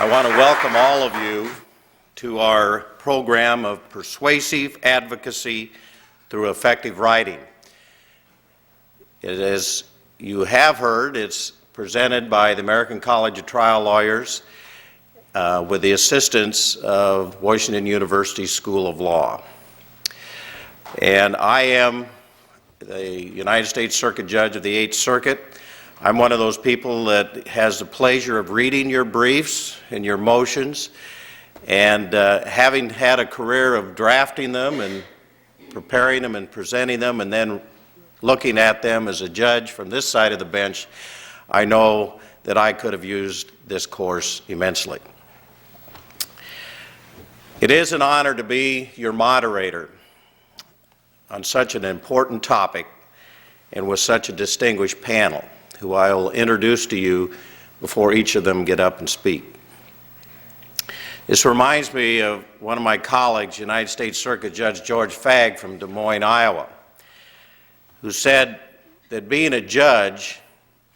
I want to welcome all of you to our program of Persuasive Advocacy through Effective Writing. As you have heard, it's presented by the American College of Trial Lawyers with the assistance of Washington University School of Law. And I am the United States Circuit Judge of the Eighth Circuit. I'm one of those people that has the pleasure of reading your briefs and your motions, and having had a career of drafting them and preparing them and presenting them and then looking at them as a judge from this side of the bench, I know that I could have used this course immensely. It is an honor to be your moderator on such an important topic and with such a distinguished panel, who I will introduce to you before each of them get up and speak. This reminds me of one of my colleagues, United States Circuit Judge George Fagg from Des Moines, Iowa, who said that being a judge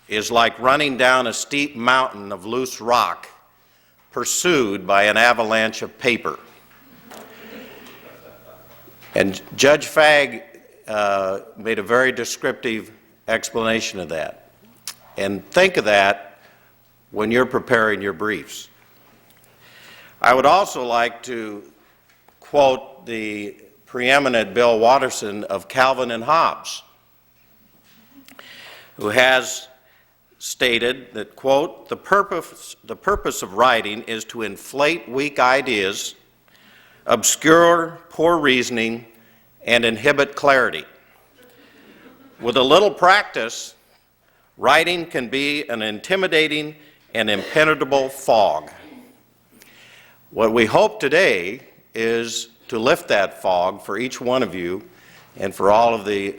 is like running down a steep mountain of loose rock pursued by an avalanche of paper. And Judge Fagg made a very descriptive explanation of that. And think of that when you're preparing your briefs. I would also like to quote the preeminent Bill Watterson of Calvin and Hobbes, who has stated that, quote, the purpose of writing is to inflate weak ideas, obscure poor reasoning, and inhibit clarity. With a little practice, writing can be an intimidating and impenetrable fog. What we hope today is to lift that fog for each one of you and for all of the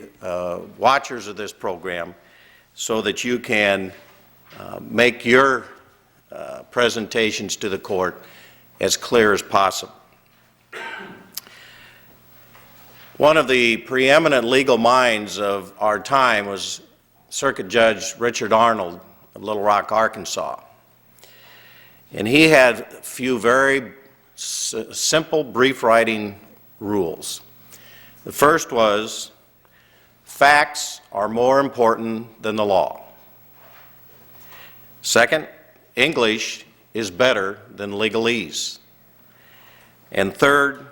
watchers of this program, so that you can make your presentations to the court as clear as possible. One of the preeminent legal minds of our time was Circuit Judge Richard Arnold of Little Rock, Arkansas. And he had a few very simple brief writing rules. The first was, facts are more important than the law. Second, English is better than legalese. And third,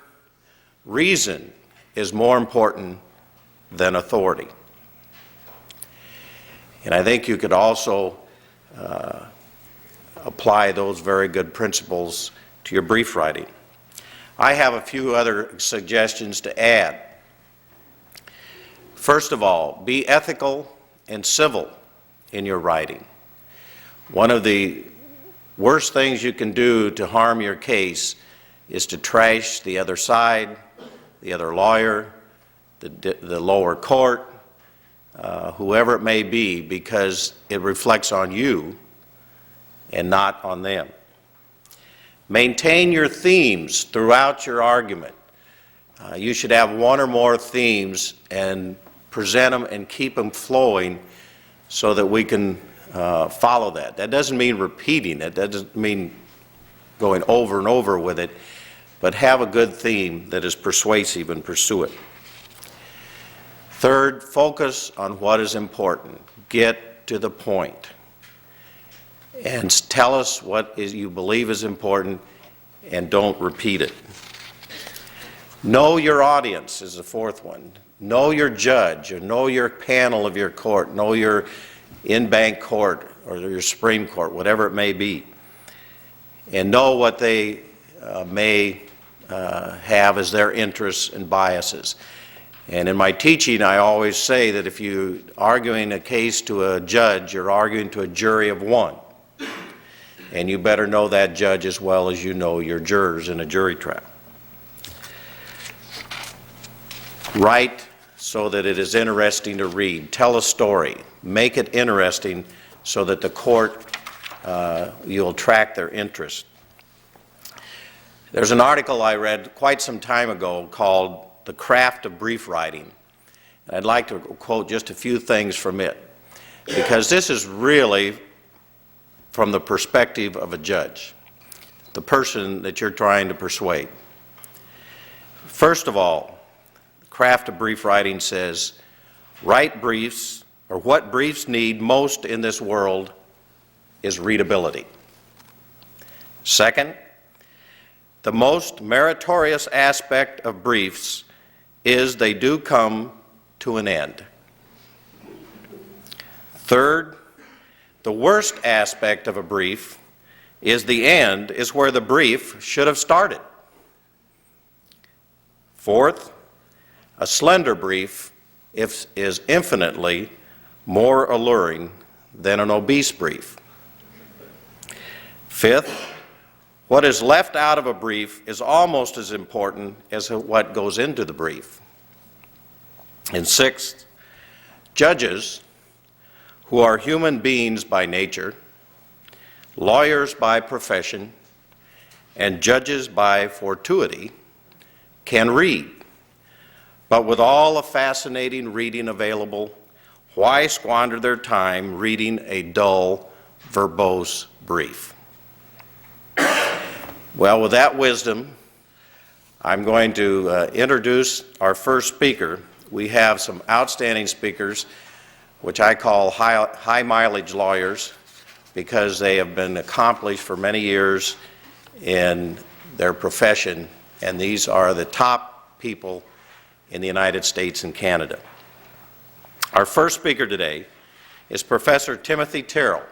reason is more important than authority. And I think you could also apply those very good principles to your brief writing. I have a few other suggestions to add. First of all, be ethical and civil in your writing. One of the worst things you can do to harm your case is to trash the other side, the other lawyer, the lower court, whoever it may be, because it reflects on you and not on them. Maintain your themes throughout your argument. You should have one or more themes and present them and keep them flowing so that we can follow that. That doesn't mean repeating it. That doesn't mean going over and over with it, but have a good theme that is persuasive and pursue it. Third, focus on what is important. Get to the point. And tell us what you believe is important, and don't repeat it. Know your audience is the fourth one. Know your judge, or know your panel of your court. Know your in-bank court or your Supreme Court, whatever it may be. And know what they may have as their interests and biases. And in my teaching, I always say that if you're arguing a case to a judge, you're arguing to a jury of one. And you better know that judge as well as you know your jurors in a jury trial. Write so that it is interesting to read. Tell a story. Make it interesting so that the court, you'll attract their interest. There's an article I read quite some time ago called The Craft of Brief Writing. I'd like to quote just a few things from it, because this is really from the perspective of a judge. the person that you're trying to persuade. First of all, the craft of brief writing says, write briefs, or what briefs need most in this world is readability. Second, the most meritorious aspect of briefs is they do come to an end. Third, the worst aspect of a brief is the end is where the brief should have started. Fourth, a slender brief is infinitely more alluring than an obese brief. Fifth, what is left out of a brief is almost as important as what goes into the brief. And sixth, judges, who are human beings by nature, lawyers by profession, and judges by fortuity, can read. But with all the fascinating reading available, why squander their time reading a dull, verbose brief? Well, with that wisdom, I'm going to introduce our first speaker. We have some outstanding speakers, which I call high-mileage lawyers, because they have been accomplished for many years in their profession, and these are the top people in the United States and Canada. Our first speaker today is Professor Timothy Terrell,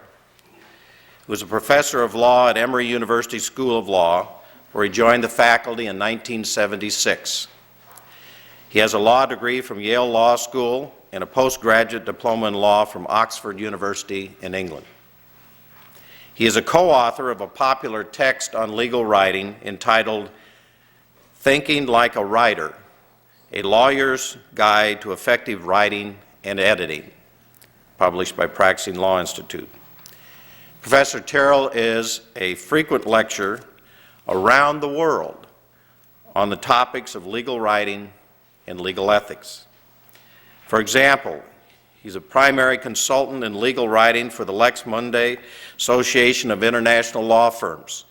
who is a professor of law at Emory University School of Law, where he joined the faculty in 1976. He has a law degree from Yale Law School and a postgraduate diploma in law from Oxford University in England. He is a co-author of a popular text on legal writing entitled Thinking Like a Writer, A Lawyer's Guide to Effective Writing and Editing, published by Practicing Law Institute. Professor Terrell is a frequent lecturer around the world on the topics of legal writing and legal ethics. For example, he's a primary consultant in legal writing for the Lex Mundi Association of International Law Firms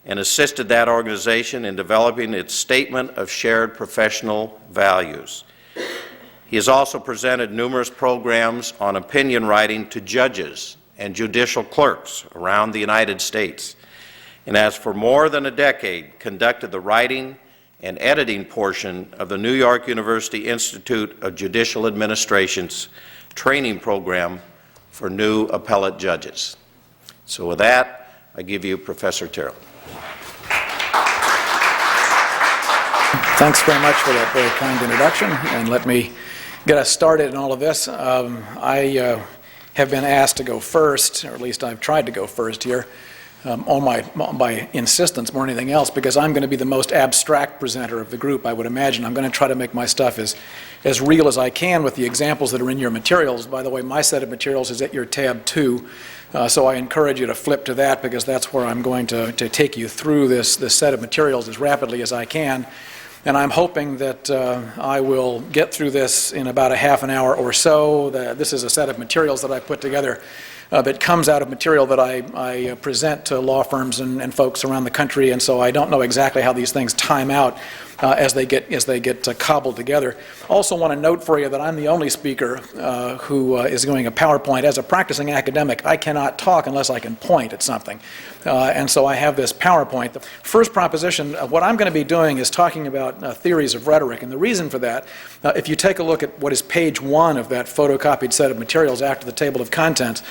and assisted that organization in developing its statement of shared professional values. He has also presented numerous programs on opinion writing to judges and judicial clerks around the United States, and has for more than a decade conducted the writing and editing portion of the New York University Institute of Judicial Administration's training program for new appellate judges. So with that, I give you Professor Terrell. Thanks very much for that very kind introduction, and let me get us started in all of this. I have been asked to go first, or at least I've tried to go first here, on my insistence more than anything else, because I'm going to be the most abstract presenter of the group, I would imagine. I'm going to try to make my stuff as real as I can with the examples that are in your materials. By the way, my set of materials is at your tab 2, so I encourage you to flip to that, because that's where I'm going to take you through this set of materials as rapidly as I can. And I'm hoping that I will get through this in about a half an hour or so. This is a set of materials that I put together that comes out of material that I present to law firms and folks around the country, and so I don't know exactly how these things time out as they get cobbled together. Also want to note for you that I'm the only speaker who is doing a PowerPoint. As a practicing academic, I cannot talk unless I can point at something. And so I have this PowerPoint. The first proposition, what I'm going to be doing is talking about theories of rhetoric. And the reason for that, if you take a look at what is page 1 of that photocopied set of materials after the table of contents,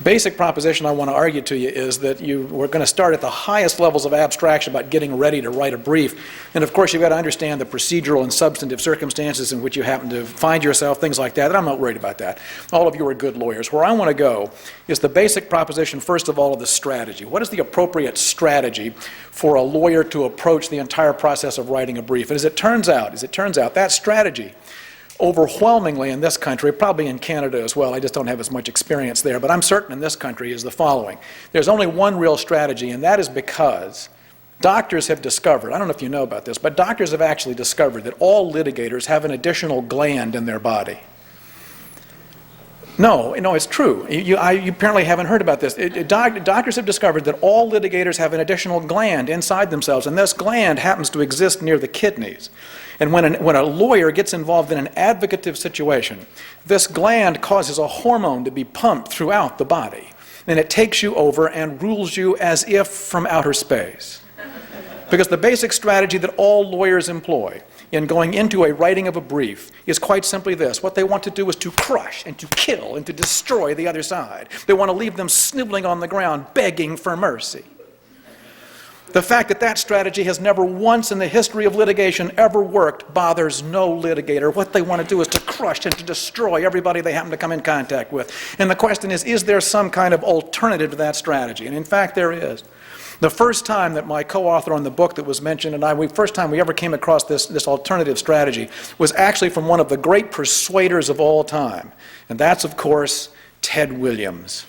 basic proposition I want to argue to you is that we're going to start at the highest levels of abstraction about getting ready to write a brief. And of course, you've got to understand the procedural and substantive circumstances in which you happen to find yourself, things like that. And I'm not worried about that. All of you are good lawyers. Where I want to go is the basic proposition, first of all, of the strategy. What is the appropriate strategy for a lawyer to approach the entire process of writing a brief? And as it turns out, that strategy overwhelmingly in this country, probably in Canada as well, I just don't have as much experience there, but I'm certain in this country, is the following. There's only one real strategy, and that is because doctors have discovered, I don't know if you know about this, but doctors have actually discovered that all litigators have an additional gland in their body. No, it's true. You apparently haven't heard about this. Doctors have discovered that all litigators have an additional gland inside themselves, and this gland happens to exist near the kidneys. And when a lawyer gets involved in an advocative situation, this gland causes a hormone to be pumped throughout the body, and it takes you over and rules you as if from outer space. Because the basic strategy that all lawyers employ in going into a writing of a brief is quite simply this. What they want to do is to crush and to kill and to destroy the other side. They want to leave them sniveling on the ground, begging for mercy. The fact that that strategy has never once in the history of litigation ever worked bothers no litigator. What they want to do is to crush and to destroy everybody they happen to come in contact with. And the question is there some kind of alternative to that strategy? And in fact, there is. The first time that my co-author on the book that was mentioned and I, first time we ever came across this alternative strategy was actually from one of the great persuaders of all time. And that's, of course, Ted Williams.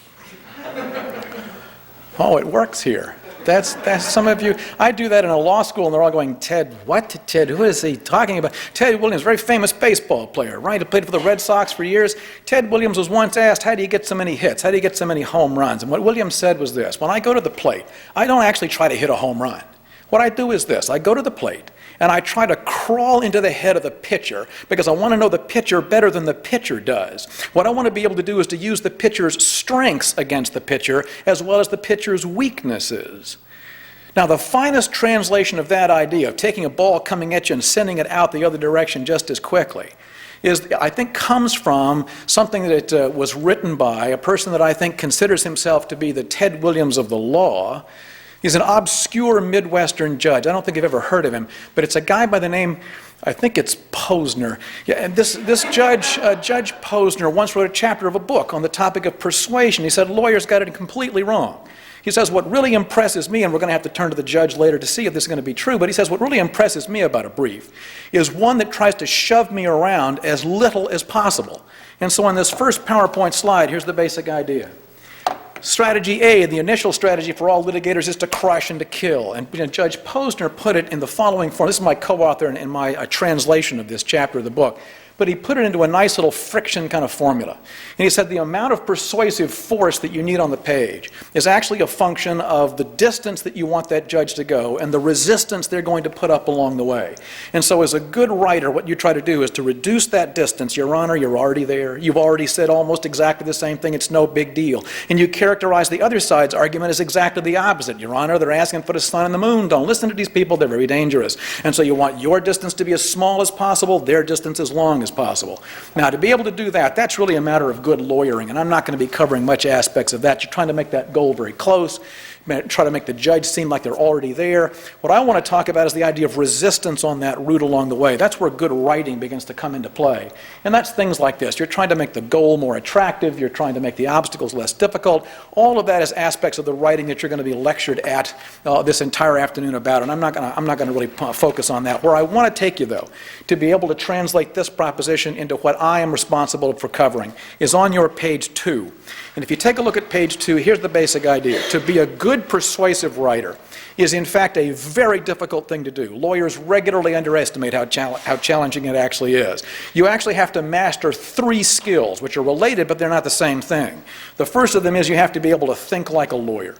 Oh, it works here. That's some of you. I do that in a law school, and they're all going, Ted, what? Ted, who is he talking about? Ted Williams, very famous baseball player, right? He played for the Red Sox for years. Ted Williams was once asked, how do you get so many hits? How do you get so many home runs? And what Williams said was this: when I go to the plate, I don't actually try to hit a home run. What I do is this: I go to the plate, and I try to crawl into the head of the pitcher because I want to know the pitcher better than the pitcher does. What I want to be able to do is to use the pitcher's strengths against the pitcher as well as the pitcher's weaknesses. Now, the finest translation of that idea, of taking a ball coming at you and sending it out the other direction just as quickly, I think comes from something that was written by a person that I think considers himself to be the Ted Williams of the law. He's an obscure Midwestern judge. I don't think you've ever heard of him, but it's a guy by the name, I think it's Posner. Yeah, and this Judge Posner once wrote a chapter of a book on the topic of persuasion. He said lawyers got it completely wrong. He says what really impresses me, and we're going to have to turn to the judge later to see if this is going to be true, but he says what really impresses me about a brief is one that tries to shove me around as little as possible. And so on this first PowerPoint slide, here's the basic idea. Strategy A, the initial strategy for all litigators, is to crush and to kill. And Judge Posner put it in the following form. This is my co-author in my translation of this chapter of the book. But he put it into a nice little friction kind of formula. And he said the amount of persuasive force that you need on the page is actually a function of the distance that you want that judge to go and the resistance they're going to put up along the way. And so as a good writer, what you try to do is to reduce that distance. Your Honor, you're already there. You've already said almost exactly the same thing. It's no big deal. And you characterize the other side's argument as exactly the opposite. Your Honor, they're asking for the sun and the moon. Don't listen to these people. They're very dangerous. And so you want your distance to be as small as possible, their distance as long as possible. Now, to be able to do that, that's really a matter of good lawyering, and I'm not going to be covering much aspects of that. You're trying to make that goal very close, try to make the judge seem like they're already there. What I want to talk about is the idea of resistance on that route along the way. That's where good writing begins to come into play. And that's things like this. You're trying to make the goal more attractive. You're trying to make the obstacles less difficult. All of that is aspects of the writing that you're going to be lectured at this entire afternoon about, and I'm not going to really focus on that. Where I want to take you, though, to be able to translate this proposition into what I am responsible for covering, is on your page 2. And if you take a look at page 2, here's the basic idea. To be a good persuasive writer is in fact a very difficult thing to do. Lawyers regularly underestimate how challenging it actually is. You actually have to master 3 skills, which are related, but they're not the same thing. The first of them is you have to be able to think like a lawyer.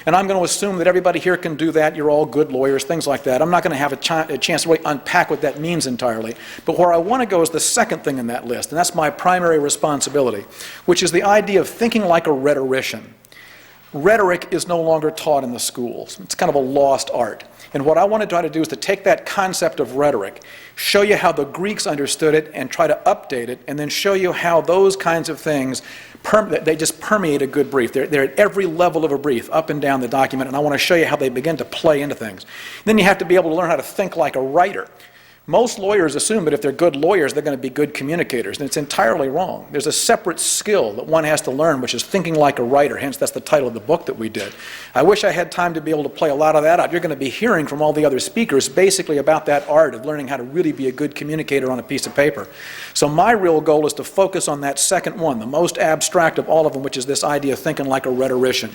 And I'm going to assume that everybody here can do that. You're all good lawyers, things like that. I'm not going to have a chance to really unpack what that means entirely. But where I want to go is the second thing in that list, and that's my primary responsibility, which is the idea of thinking like a rhetorician. Rhetoric is no longer taught in the schools. It's kind of a lost art. And what I want to try to do is to take that concept of rhetoric, show you how the Greeks understood it, and try to update it, and then show you how those kinds of things, they just permeate a good brief. They're at every level of a brief, up and down the document, and I want to show you how they begin to play into things. Then you have to be able to learn how to think like a writer. Most lawyers assume that if they're good lawyers, they're going to be good communicators, and it's entirely wrong. There's a separate skill that one has to learn, which is thinking like a writer, hence that's the title of the book that we did. I wish I had time to be able to play a lot of that out. You're going to be hearing from all the other speakers basically about that art of learning how to really be a good communicator on a piece of paper. So my real goal is to focus on that second one, the most abstract of all of them, which is this idea of thinking like a rhetorician.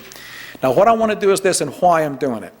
Now what I want to do is this, and why I'm doing it.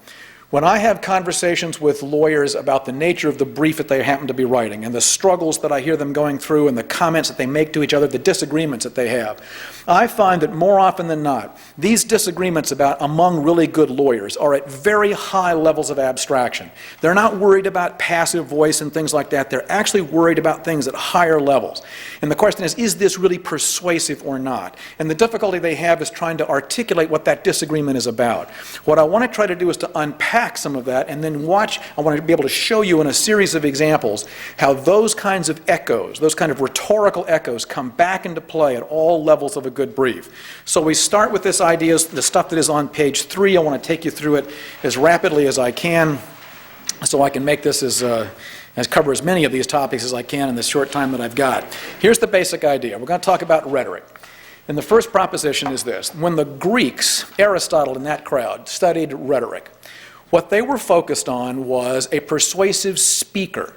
When I have conversations with lawyers about the nature of the brief that they happen to be writing and the struggles that I hear them going through and the comments that they make to each other, the disagreements that they have, I find that more often than not, these disagreements among really good lawyers are at very high levels of abstraction. They're not worried about passive voice and things like that. They're actually worried about things at higher levels. And the question is this really persuasive or not? And the difficulty they have is trying to articulate what that disagreement is about. What I want to try to do is to unpack some of that and then watch. I want to be able to show you in a series of examples how those kinds of echoes, those kind of rhetorical echoes, come back into play at all levels of a good brief. So we start with this idea, the stuff that is on page 3. I want to take you through it as rapidly as I can so I can make this as cover as many of these topics as I can in the short time that I've got. Here's the basic idea. We're going to talk about rhetoric. And the first proposition is this. When the Greeks, Aristotle and that crowd, studied rhetoric, what they were focused on was a persuasive speaker.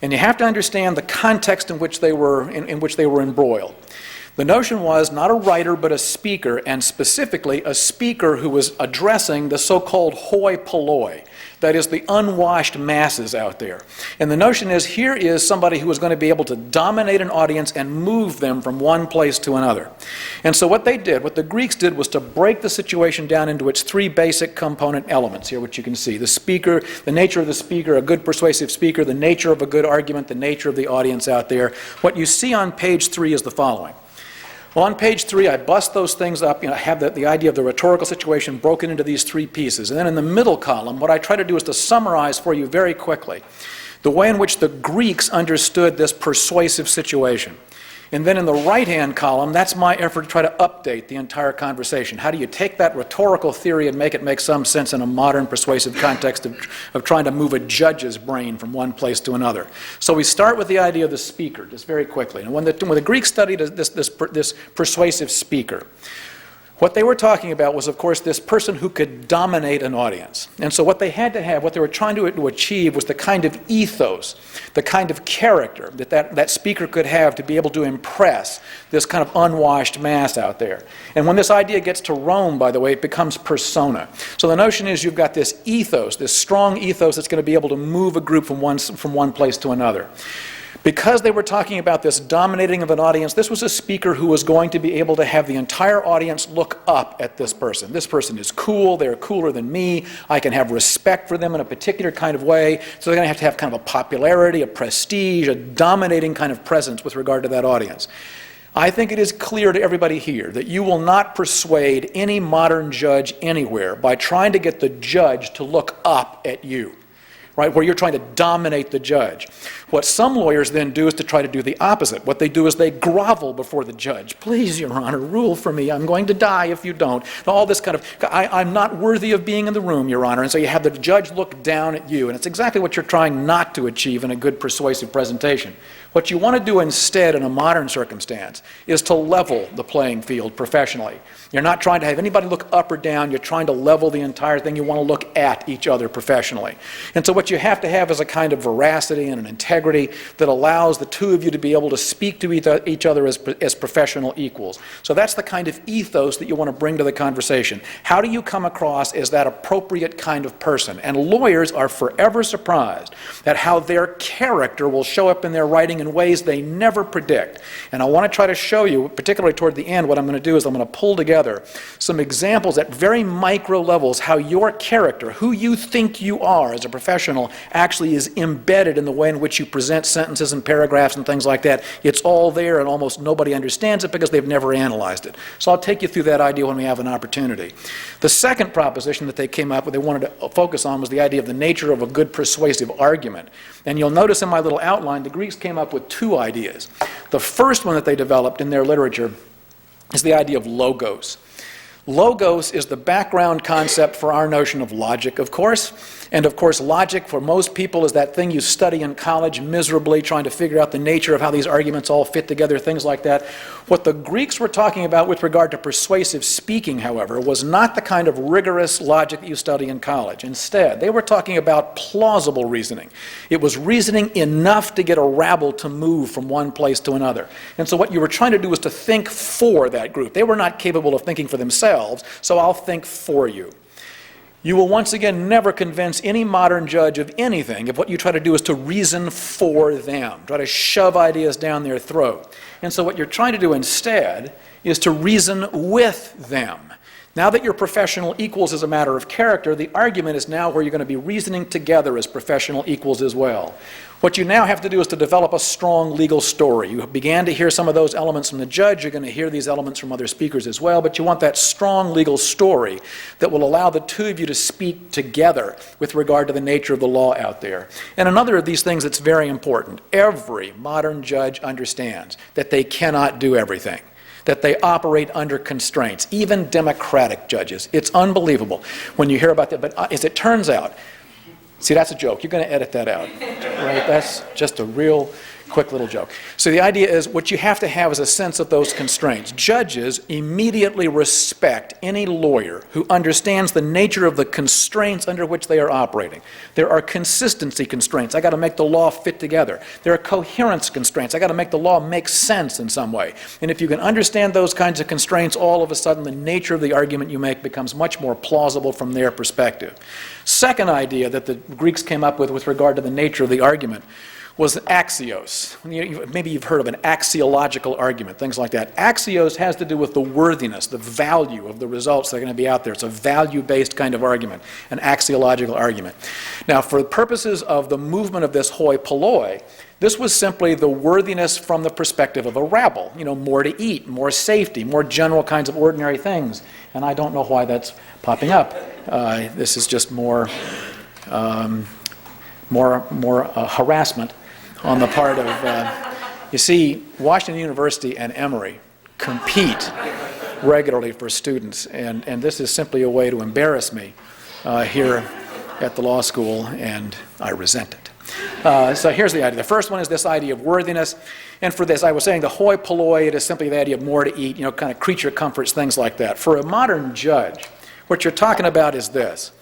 And you have to understand the context in which they were embroiled. The notion was not a writer but a speaker, and specifically a speaker who was addressing the so-called hoi polloi, that is the unwashed masses out there. And the notion is here is somebody who is going to be able to dominate an audience and move them from one place to another. And so what the Greeks did was to break the situation down into its 3 basic component elements here, which you can see. The speaker, the nature of the speaker, a good persuasive speaker, the nature of a good argument, the nature of the audience out there. What you see on page 3 is the following. Well, on page 3, I bust those things up. I have the idea of the rhetorical situation broken into these 3 pieces. And then in the middle column, what I try to do is to summarize for you very quickly the way in which the Greeks understood this persuasive situation. And then in the right-hand column, that's my effort to try to update the entire conversation. How do you take that rhetorical theory and make it make some sense in a modern persuasive context of trying to move a judge's brain from one place to another? So we start with the idea of the speaker, just very quickly. And when the Greeks studied this persuasive speaker, what they were talking about was, of course, this person who could dominate an audience. And so what they had to have, what they were trying to achieve was the kind of ethos, the kind of character that speaker could have to be able to impress this kind of unwashed mass out there. And when this idea gets to Rome, by the way, it becomes persona. So the notion is you've got this ethos, this strong ethos that's going to be able to move a group from one place to another. Because they were talking about this dominating of an audience, this was a speaker who was going to be able to have the entire audience look up at this person. This person is cool, they're cooler than me, I can have respect for them in a particular kind of way, so they're going to have kind of a popularity, a prestige, a dominating kind of presence with regard to that audience. I think it is clear to everybody here that you will not persuade any modern judge anywhere by trying to get the judge to look up at you. Right, where you're trying to dominate the judge. What some lawyers then do is to try to do the opposite. What they do is they grovel before the judge. Please, Your Honor, rule for me. I'm going to die if you don't. All this kind of, I'm not worthy of being in the room, Your Honor. And so you have the judge look down at you. And it's exactly what you're trying not to achieve in a good persuasive presentation. What you want to do instead in a modern circumstance is to level the playing field professionally. You're not trying to have anybody look up or down. You're trying to level the entire thing. You want to look at each other professionally. And so what you have to have is a kind of veracity and an integrity that allows the two of you to be able to speak to each other as professional equals. So that's the kind of ethos that you want to bring to the conversation. How do you come across as that appropriate kind of person? And lawyers are forever surprised at how their character will show up in their writing in ways they never predict. And I want to try to show you, particularly toward the end, what I'm going to do is I'm going to pull together some examples at very micro levels how your character, who you think you are as a professional, actually is embedded in the way in which you present sentences and paragraphs and things like that. It's all there and almost nobody understands it because they've never analyzed it. So I'll take you through that idea when we have an opportunity. The second proposition that they came up with, they wanted to focus on, was the idea of the nature of a good persuasive argument. And you'll notice in my little outline, the Greeks came up with 2 ideas. The first one that they developed in their literature is the idea of logos. Logos is the background concept for our notion of logic, of course. And of course, logic for most people is that thing you study in college miserably, trying to figure out the nature of how these arguments all fit together, things like that. What the Greeks were talking about with regard to persuasive speaking, however, was not the kind of rigorous logic that you study in college. Instead, they were talking about plausible reasoning. It was reasoning enough to get a rabble to move from one place to another. And so what you were trying to do was to think for that group. They were not capable of thinking for themselves, so I'll think for you. You will once again never convince any modern judge of anything if what you try to do is to reason for them, try to shove ideas down their throat. And so what you're trying to do instead is to reason with them. Now that you're professional equals as a matter of character, the argument is now where you're going to be reasoning together as professional equals as well. What you now have to do is to develop a strong legal story. You began to hear some of those elements from the judge. You're going to hear these elements from other speakers as well, but you want that strong legal story that will allow the two of you to speak together with regard to the nature of the law out there. And another of these things that's very important, every modern judge understands that they cannot do everything, that they operate under constraints, even democratic judges. It's unbelievable when you hear about that, but as it turns out, see, that's a joke. You're going to edit that out, right? That's just a real quick little joke. So the idea is what you have to have is a sense of those constraints. Judges immediately respect any lawyer who understands the nature of the constraints under which they are operating. There are consistency constraints. I got to make the law fit together. There are coherence constraints. I got to make the law make sense in some way. And if you can understand those kinds of constraints, all of a sudden the nature of the argument you make becomes much more plausible from their perspective. Second idea that the Greeks came up with regard to the nature of the argument was axios. Maybe you've heard of an axiological argument, things like that. Axios has to do with the worthiness, the value of the results that are going to be out there. It's a value-based kind of argument, an axiological argument. Now, for the purposes of the movement of this hoi polloi, this was simply the worthiness from the perspective of a rabble. You know, more to eat, more safety, more general kinds of ordinary things. And I don't know why that's popping up. This is just more harassment on the part of, you see, Washington University and Emory compete regularly for students, and this is simply a way to embarrass me here at the law school, and I resent it. So here's the idea. The first one is this idea of worthiness, and for this, I was saying the hoi polloi, it is simply the idea of more to eat, you know, kind of creature comforts, things like that. For a modern judge, what you're talking about is this.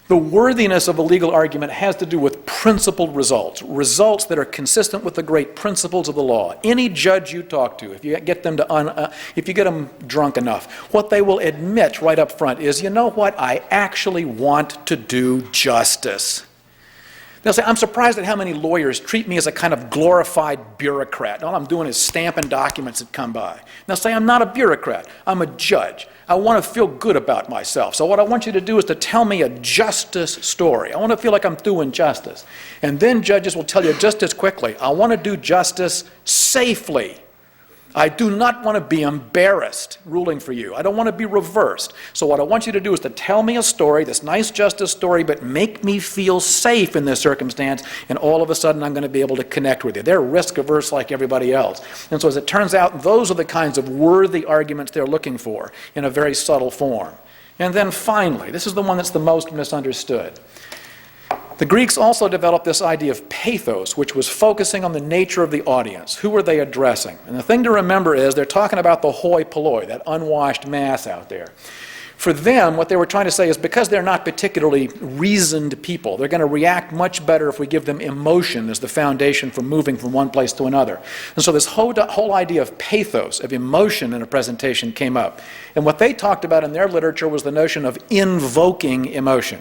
The worthiness of a legal argument has to do with principled results, results that are consistent with the great principles of the law. Any judge you talk to, if you get them drunk enough, what they will admit right up front is, you know what, I actually want to do justice. They'll say, I'm surprised at how many lawyers treat me as a kind of glorified bureaucrat. All I'm doing is stamping documents that come by. And they'll say, I'm not a bureaucrat, I'm a judge. I want to feel good about myself. So what I want you to do is to tell me a justice story. I want to feel like I'm doing justice. And then judges will tell you just as quickly, I want to do justice safely. I do not want to be embarrassed ruling for you. I don't want to be reversed. So what I want you to do is to tell me a story, this nice justice story, but make me feel safe in this circumstance, and all of a sudden I'm going to be able to connect with you. They're risk averse like everybody else. And so as it turns out, those are the kinds of worthy arguments they're looking for in a very subtle form. And then finally, this is the one that's the most misunderstood. The Greeks also developed this idea of pathos, which was focusing on the nature of the audience. Who were they addressing? And the thing to remember is they're talking about the hoi polloi, that unwashed mass out there. For them, what they were trying to say is because they're not particularly reasoned people, they're going to react much better if we give them emotion as the foundation for moving from one place to another. And so this whole idea of pathos, of emotion in a presentation came up. And what they talked about in their literature was the notion of invoking emotion.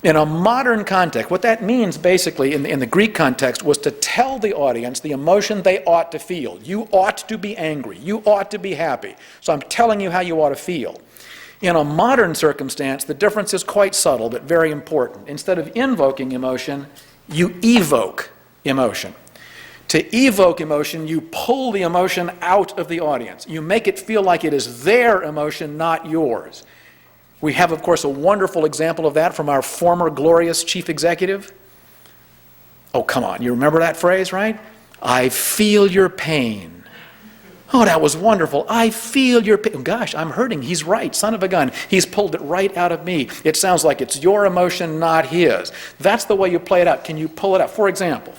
In a modern context, what that means basically in the Greek context was to tell the audience the emotion they ought to feel. You ought to be angry. You ought to be happy. So I'm telling you how you ought to feel. In a modern circumstance, the difference is quite subtle but very important. Instead of invoking emotion, you evoke emotion. To evoke emotion, you pull the emotion out of the audience. You make it feel like it is their emotion, not yours. We have, of course, a wonderful example of that from our former glorious chief executive. Oh, come on, you remember that phrase, right? I feel your pain. Oh, that was wonderful. I feel your pain. Gosh, I'm hurting. He's right, son of a gun. He's pulled it right out of me. It sounds like it's your emotion, not his. That's the way you play it out. Can you pull it out? For example,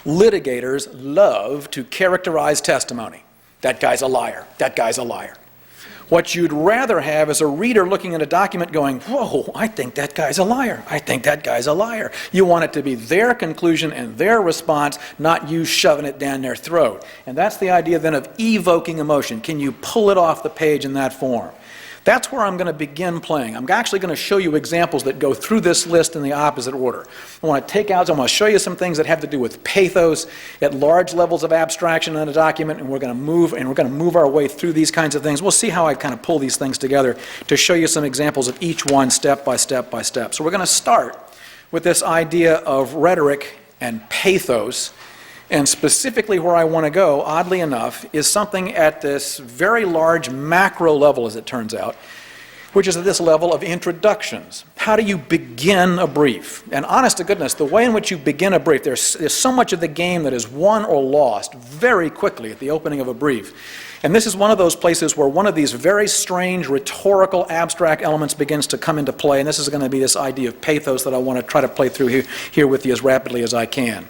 litigators love to characterize testimony. That guy's a liar. That guy's a liar. What you'd rather have is a reader looking at a document going, whoa, I think that guy's a liar. I think that guy's a liar. You want it to be their conclusion and their response, not you shoving it down their throat. And that's the idea then of evoking emotion. Can you pull it off the page in that form? That's where I'm going to begin playing. I'm actually going to show you examples that go through this list in the opposite order. I want to show you some things that have to do with pathos at large levels of abstraction in a document, and we're going to move our way through these kinds of things. We'll see how I kind of pull these things together to show you some examples of each one step by step by step. So we're going to start with this idea of rhetoric and pathos. And specifically where I want to go, oddly enough, is something at this very large macro level, as it turns out, which is at this level of introductions. How do you begin a brief? And honest to goodness, the way in which you begin a brief, there's so much of the game that is won or lost very quickly at the opening of a brief. And this is one of those places where one of these very strange, rhetorical, abstract elements begins to come into play, and this is going to be this idea of pathos that I want to try to play through here with you as rapidly as I can.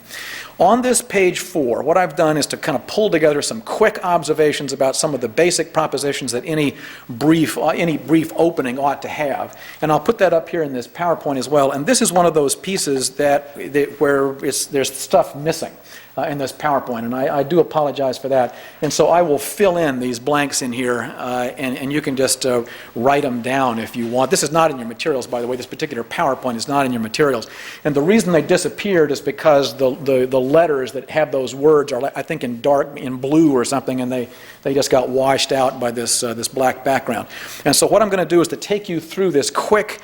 On this page 4, what I've done is to kind of pull together some quick observations about some of the basic propositions that any brief opening ought to have. And I'll put that up here in this PowerPoint as well. And this is one of those pieces where there's stuff missing in this PowerPoint, and I do apologize for that. And so I will fill in these blanks in here, and you can just write them down if you want. This is not in your materials, by the way. This particular PowerPoint is not in your materials. And the reason they disappeared is because the letters that have those words are, I think, in blue or something, and they just got washed out by this black background. And so what I'm going to do is to take you through this quick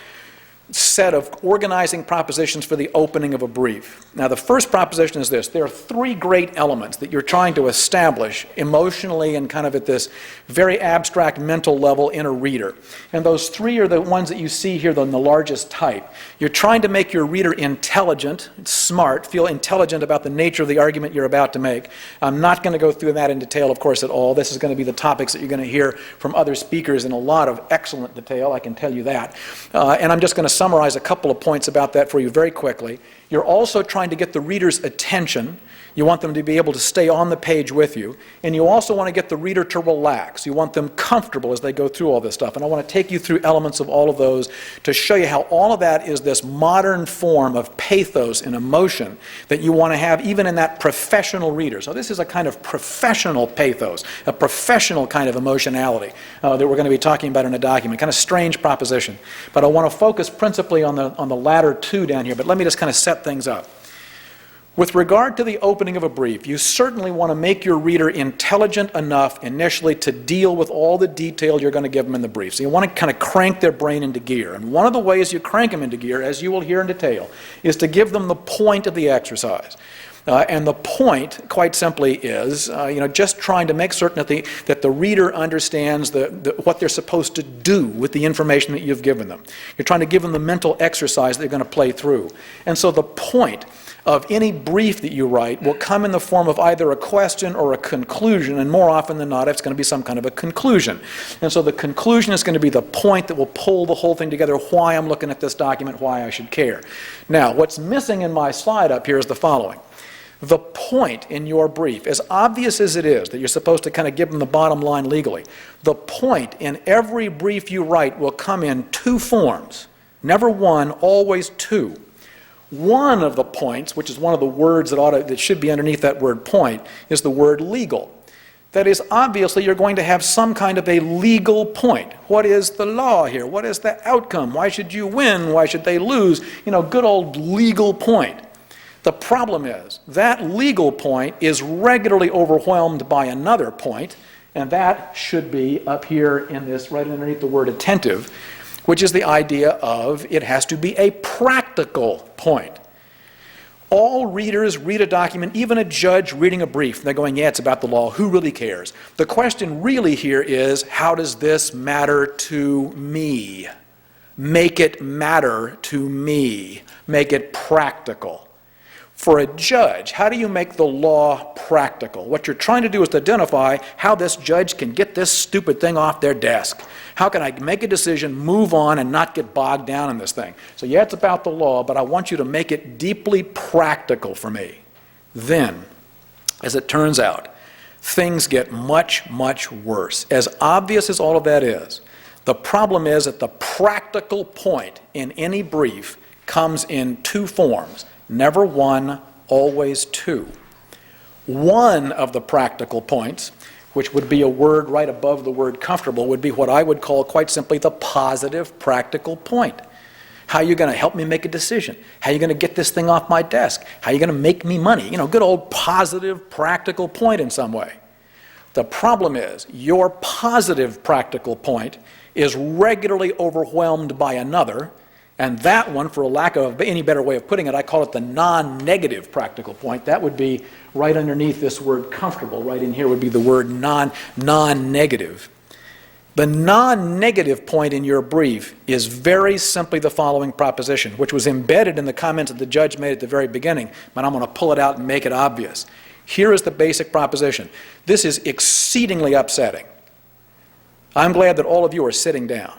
set of organizing propositions for the opening of a brief. Now, the first proposition is this. There are 3 great elements that you're trying to establish emotionally and kind of at this very abstract mental level in a reader. And those 3 are the ones that you see here in the largest type. You're trying to make your reader intelligent, smart, feel intelligent about the nature of the argument you're about to make. I'm not going to go through that in detail, of course, at all. This is going to be the topics that you're going to hear from other speakers in a lot of excellent detail, I can tell you that. And I'm just going to summarize a couple of points about that for you very quickly. You're also trying to get the reader's attention. You want them to be able to stay on the page with you. And you also want to get the reader to relax. You want them comfortable as they go through all this stuff. And I want to take you through elements of all of those to show you how all of that is this modern form of pathos and emotion that you want to have even in that professional reader. So this is a kind of professional pathos, a professional kind of emotionality that we're going to be talking about in a document. Kind of strange proposition. But I want to focus principally on the latter 2 down here. But let me just kind of set things up. With regard to the opening of a brief, you certainly want to make your reader intelligent enough initially to deal with all the detail you're going to give them in the brief. So you want to kind of crank their brain into gear. And one of the ways you crank them into gear, as you will hear in detail, is to give them the point of the exercise. And the point, quite simply, is just trying to make certain that the reader understands what they're supposed to do with the information that you've given them. You're trying to give them the mental exercise they're going to play through. And so the point of any brief that you write will come in the form of either a question or a conclusion, and more often than not, it's going to be some kind of a conclusion. And so the conclusion is going to be the point that will pull the whole thing together, why I'm looking at this document, why I should care. Now, what's missing in my slide up here is the following. The point in your brief, as obvious as it is that you're supposed to kind of give them the bottom line legally, the point in every brief you write will come in 2 forms. Never 1, always 2. One of the points, which is one of the words that should be underneath that word point, is the word legal. That is, obviously, you're going to have some kind of a legal point. What is the law here? What is the outcome? Why should you win? Why should they lose? Good old legal point. The problem is that legal point is regularly overwhelmed by another point, and that should be up here in this, right underneath the word attentive, which is the idea of it has to be a practical point. All readers read a document, even a judge reading a brief, and they're going, yeah, it's about the law, who really cares? The question really here is, how does this matter to me? Make it matter to me. Make it practical. For a judge, how do you make the law practical? What you're trying to do is to identify how this judge can get this stupid thing off their desk. How can I make a decision, move on, and not get bogged down in this thing? So yeah, it's about the law, but I want you to make it deeply practical for me. Then, as it turns out, things get much, much worse. As obvious as all of that is, the problem is that the practical point in any brief comes in two forms. Never one, always two. One of the practical points, which would be a word right above the word comfortable, would be what I would call quite simply the positive practical point. How are you going to help me make a decision? How are you going to get this thing off my desk? How are you going to make me money? You know, good old positive practical point in some way. The problem is your positive practical point is regularly overwhelmed by another, and that one, for a lack of any better way of putting it, I call it the non-negative practical point. That would be right underneath this word comfortable. Right in here would be the word non-negative. The non-negative point in your brief is very simply the following proposition, which was embedded in the comments that the judge made at the very beginning, but I'm going to pull it out and make it obvious. Here is the basic proposition. This is exceedingly upsetting. I'm glad that all of you are sitting down.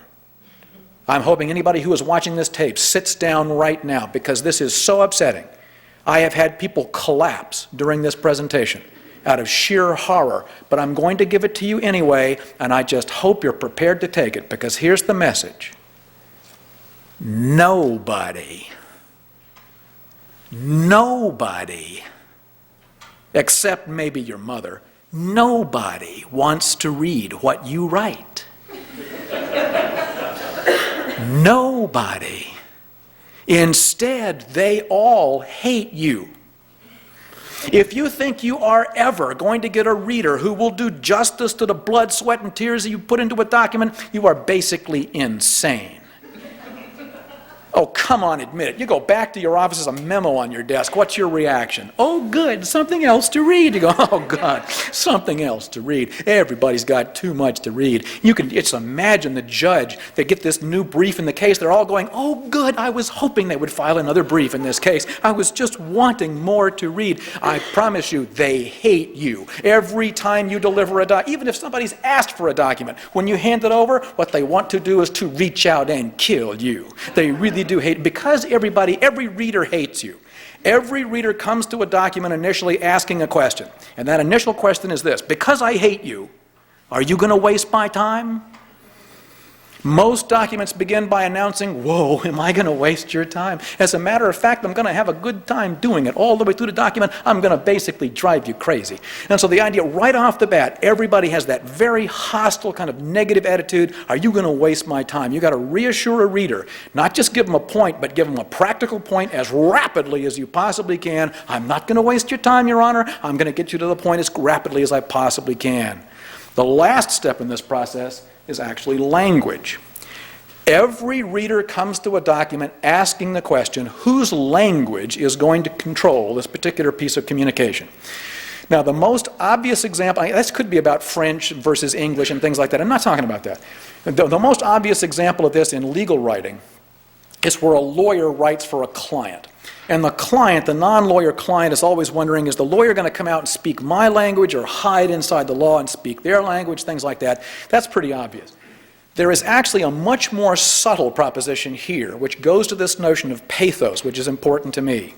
I'm hoping anybody who is watching this tape sits down right now, because this is so upsetting. I have had people collapse during this presentation out of sheer horror, but I'm going to give it to you anyway, and I just hope you're prepared to take it, because here's the message. Nobody, except maybe your mother, nobody wants to read what you write. Nobody. Instead, they all hate you. If you think you are ever going to get a reader who will do justice to the blood, sweat, and tears that you put into a document, you are basically insane. Oh, come on, admit it. You go back to your office, there's a memo on your desk. What's your reaction? Oh, good, something else to read. You go, oh, God, something else to read. Everybody's got too much to read. You can just imagine the judge. They get this new brief in the case. They're all going, oh, good, I was hoping they would file another brief in this case. I was just wanting more to read. I promise you, they hate you. Every time you deliver a document, even if somebody's asked for a document, when you hand it over, what they want to do is to reach out and kill you. They really do hate, because every reader hates you. Every reader comes to a document initially asking a question, and that initial question is this: because I hate you, are you going to waste my time? Most documents begin by announcing, whoa, am I going to waste your time? As a matter of fact, I'm going to have a good time doing it. All the way through the document, I'm going to basically drive you crazy. And so the idea right off the bat, everybody has that very hostile kind of negative attitude. Are you going to waste my time? You've got to reassure a reader, not just give them a point, but give them a practical point as rapidly as you possibly can. I'm not going to waste your time, Your Honor. I'm going to get you to the point as rapidly as I possibly can. The last step in this process is actually language. Every reader comes to a document asking the question, whose language is going to control this particular piece of communication? Now, the most obvious example, this could be about French versus English and things like that. I'm not talking about that. The most obvious example of this in legal writing is where a lawyer writes for a client. And the client, the non-lawyer client, is always wondering, is the lawyer going to come out and speak my language or hide inside the law and speak their language, things like that. That's pretty obvious. There is actually a much more subtle proposition here, which goes to this notion of pathos, which is important to me.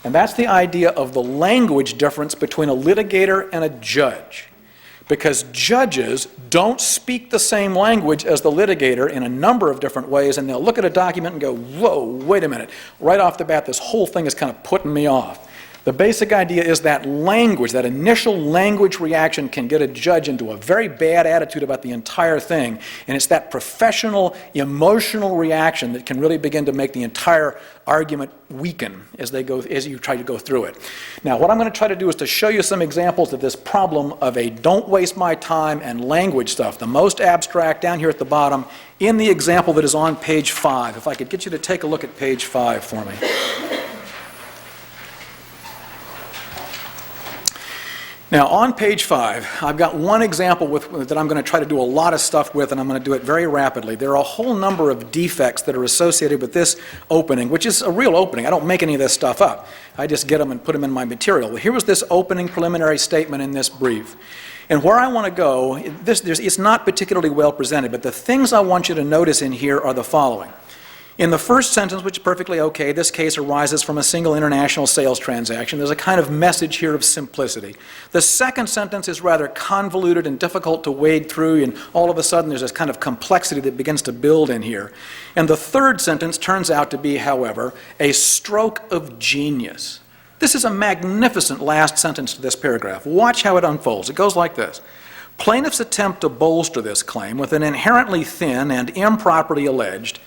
And that's the idea of the language difference between a litigator and a judge. Because judges don't speak the same language as the litigator in a number of different ways, and they'll look at a document and go, whoa, wait a minute. Right off the bat, this whole thing is kind of putting me off. The basic idea is that language, that initial language reaction can get a judge into a very bad attitude about the entire thing, and it's that professional, emotional reaction that can really begin to make the entire argument weaken as you try to go through it. Now, what I'm going to try to do is to show you some examples of this problem of a don't waste my time and language stuff. The most abstract down here at the bottom in the example that is on page 5. If I could get you to take a look at page 5 for me. Now, on page 5, I've got one example that I'm going to try to do a lot of stuff with, and I'm going to do it very rapidly. There are a whole number of defects that are associated with this opening, which is a real opening. I don't make any of this stuff up. I just get them and put them in my material. Well, here was this opening preliminary statement in this brief. And where I want to go, it's not particularly well presented, but the things I want you to notice in here are the following. In the first sentence, which is perfectly okay, this case arises from a single international sales transaction. There's a kind of message here of simplicity. The second sentence is rather convoluted and difficult to wade through, and all of a sudden there's this kind of complexity that begins to build in here. And the third sentence turns out to be, however, a stroke of genius. This is a magnificent last sentence to this paragraph. Watch how it unfolds. It goes like this. Plaintiffs attempt to bolster this claim with an inherently thin and improperly alleged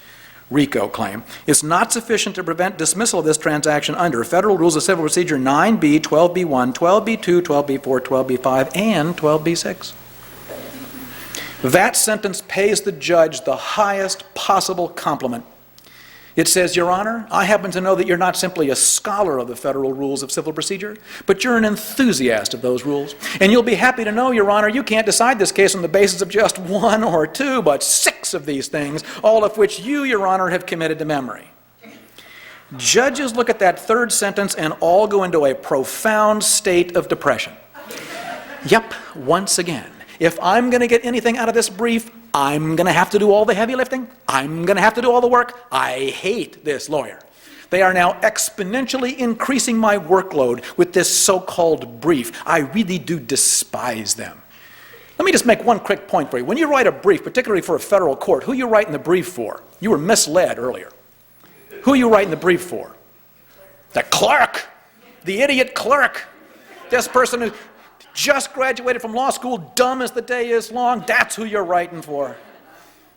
RICO claim is not sufficient to prevent dismissal of this transaction under Federal Rules of Civil Procedure 9b, 12b1, 12b2, 12b4, 12b5, and 12b6. That sentence pays the judge the highest possible compliment. It says, Your Honor, I happen to know that you're not simply a scholar of the Federal Rules of Civil Procedure, but you're an enthusiast of those rules. And you'll be happy to know, Your Honor, you can't decide this case on the basis of just one or two, but 6 of these things, all of which you, Your Honor, have committed to memory. Judges look at that third sentence and all go into a profound state of depression. Yep, once again, if I'm going to get anything out of this brief, I'm going to have to do all the heavy lifting. I'm going to have to do all the work. I hate this lawyer. They are now exponentially increasing my workload with this so-called brief. I really do despise them. Let me just make one quick point for you. When you write a brief, particularly for a federal court, who are you writing the brief for? You were misled earlier. Who are you writing the brief for? The clerk. The idiot clerk. This person who just graduated from law school, dumb as the day is long, that's who you're writing for.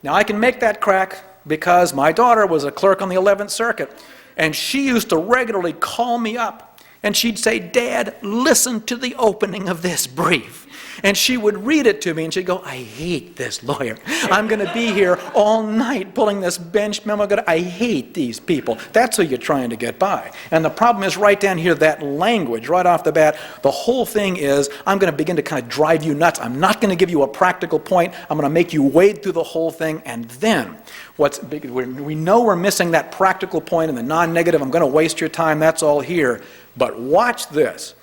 Now, I can make that crack because my daughter was a clerk on the 11th Circuit, and she used to regularly call me up, and she'd say, Dad, listen to the opening of this brief. And she would read it to me, and she'd go, I hate this lawyer. I'm going to be here all night pulling this bench memo. I hate these people. That's who you're trying to get by. And the problem is right down here, that language, right off the bat, the whole thing is, I'm going to begin to kind of drive you nuts. I'm not going to give you a practical point. I'm going to make you wade through the whole thing. And then, we know we're missing that practical point in the non-negative. I'm going to waste your time. That's all here. But watch this.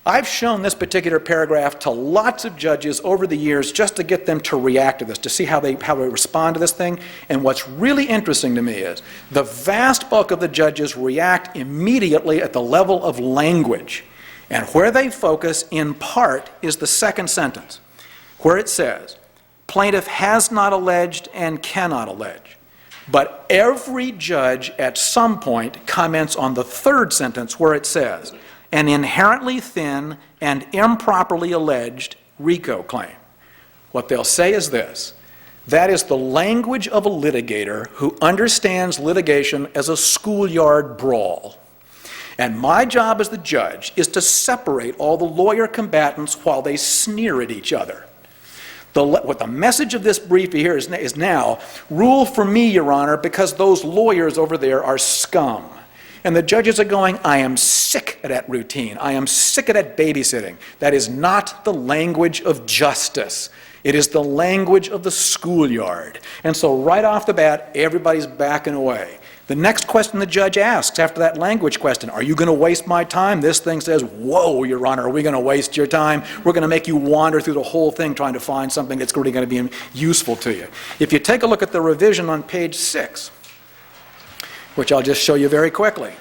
I've shown this particular paragraph to lots of judges over the years just to get them to react to this, to see how they respond to this thing. And what's really interesting to me is the vast bulk of the judges react immediately at the level of language. And where they focus, in part, is the second sentence, where it says, plaintiff has not alleged and cannot allege. But every judge at some point comments on the third sentence where it says, an inherently thin and improperly alleged RICO claim. What they'll say is this: that is the language of a litigator who understands litigation as a schoolyard brawl. And my job as the judge is to separate all the lawyer combatants while they sneer at each other. What the message of this brief here is now, rule for me, Your Honor, because those lawyers over there are scum. And the judges are going, I am sick of that routine. I am sick of that babysitting. That is not the language of justice. It is the language of the schoolyard. And so right off the bat, everybody's backing away. The next question the judge asks after that language question, are you going to waste my time? This thing says, whoa, Your Honor, are we going to waste your time? We're going to make you wander through the whole thing trying to find something that's really going to be useful to you. If you take a look at the revision on page 6, which I'll just show you very quickly.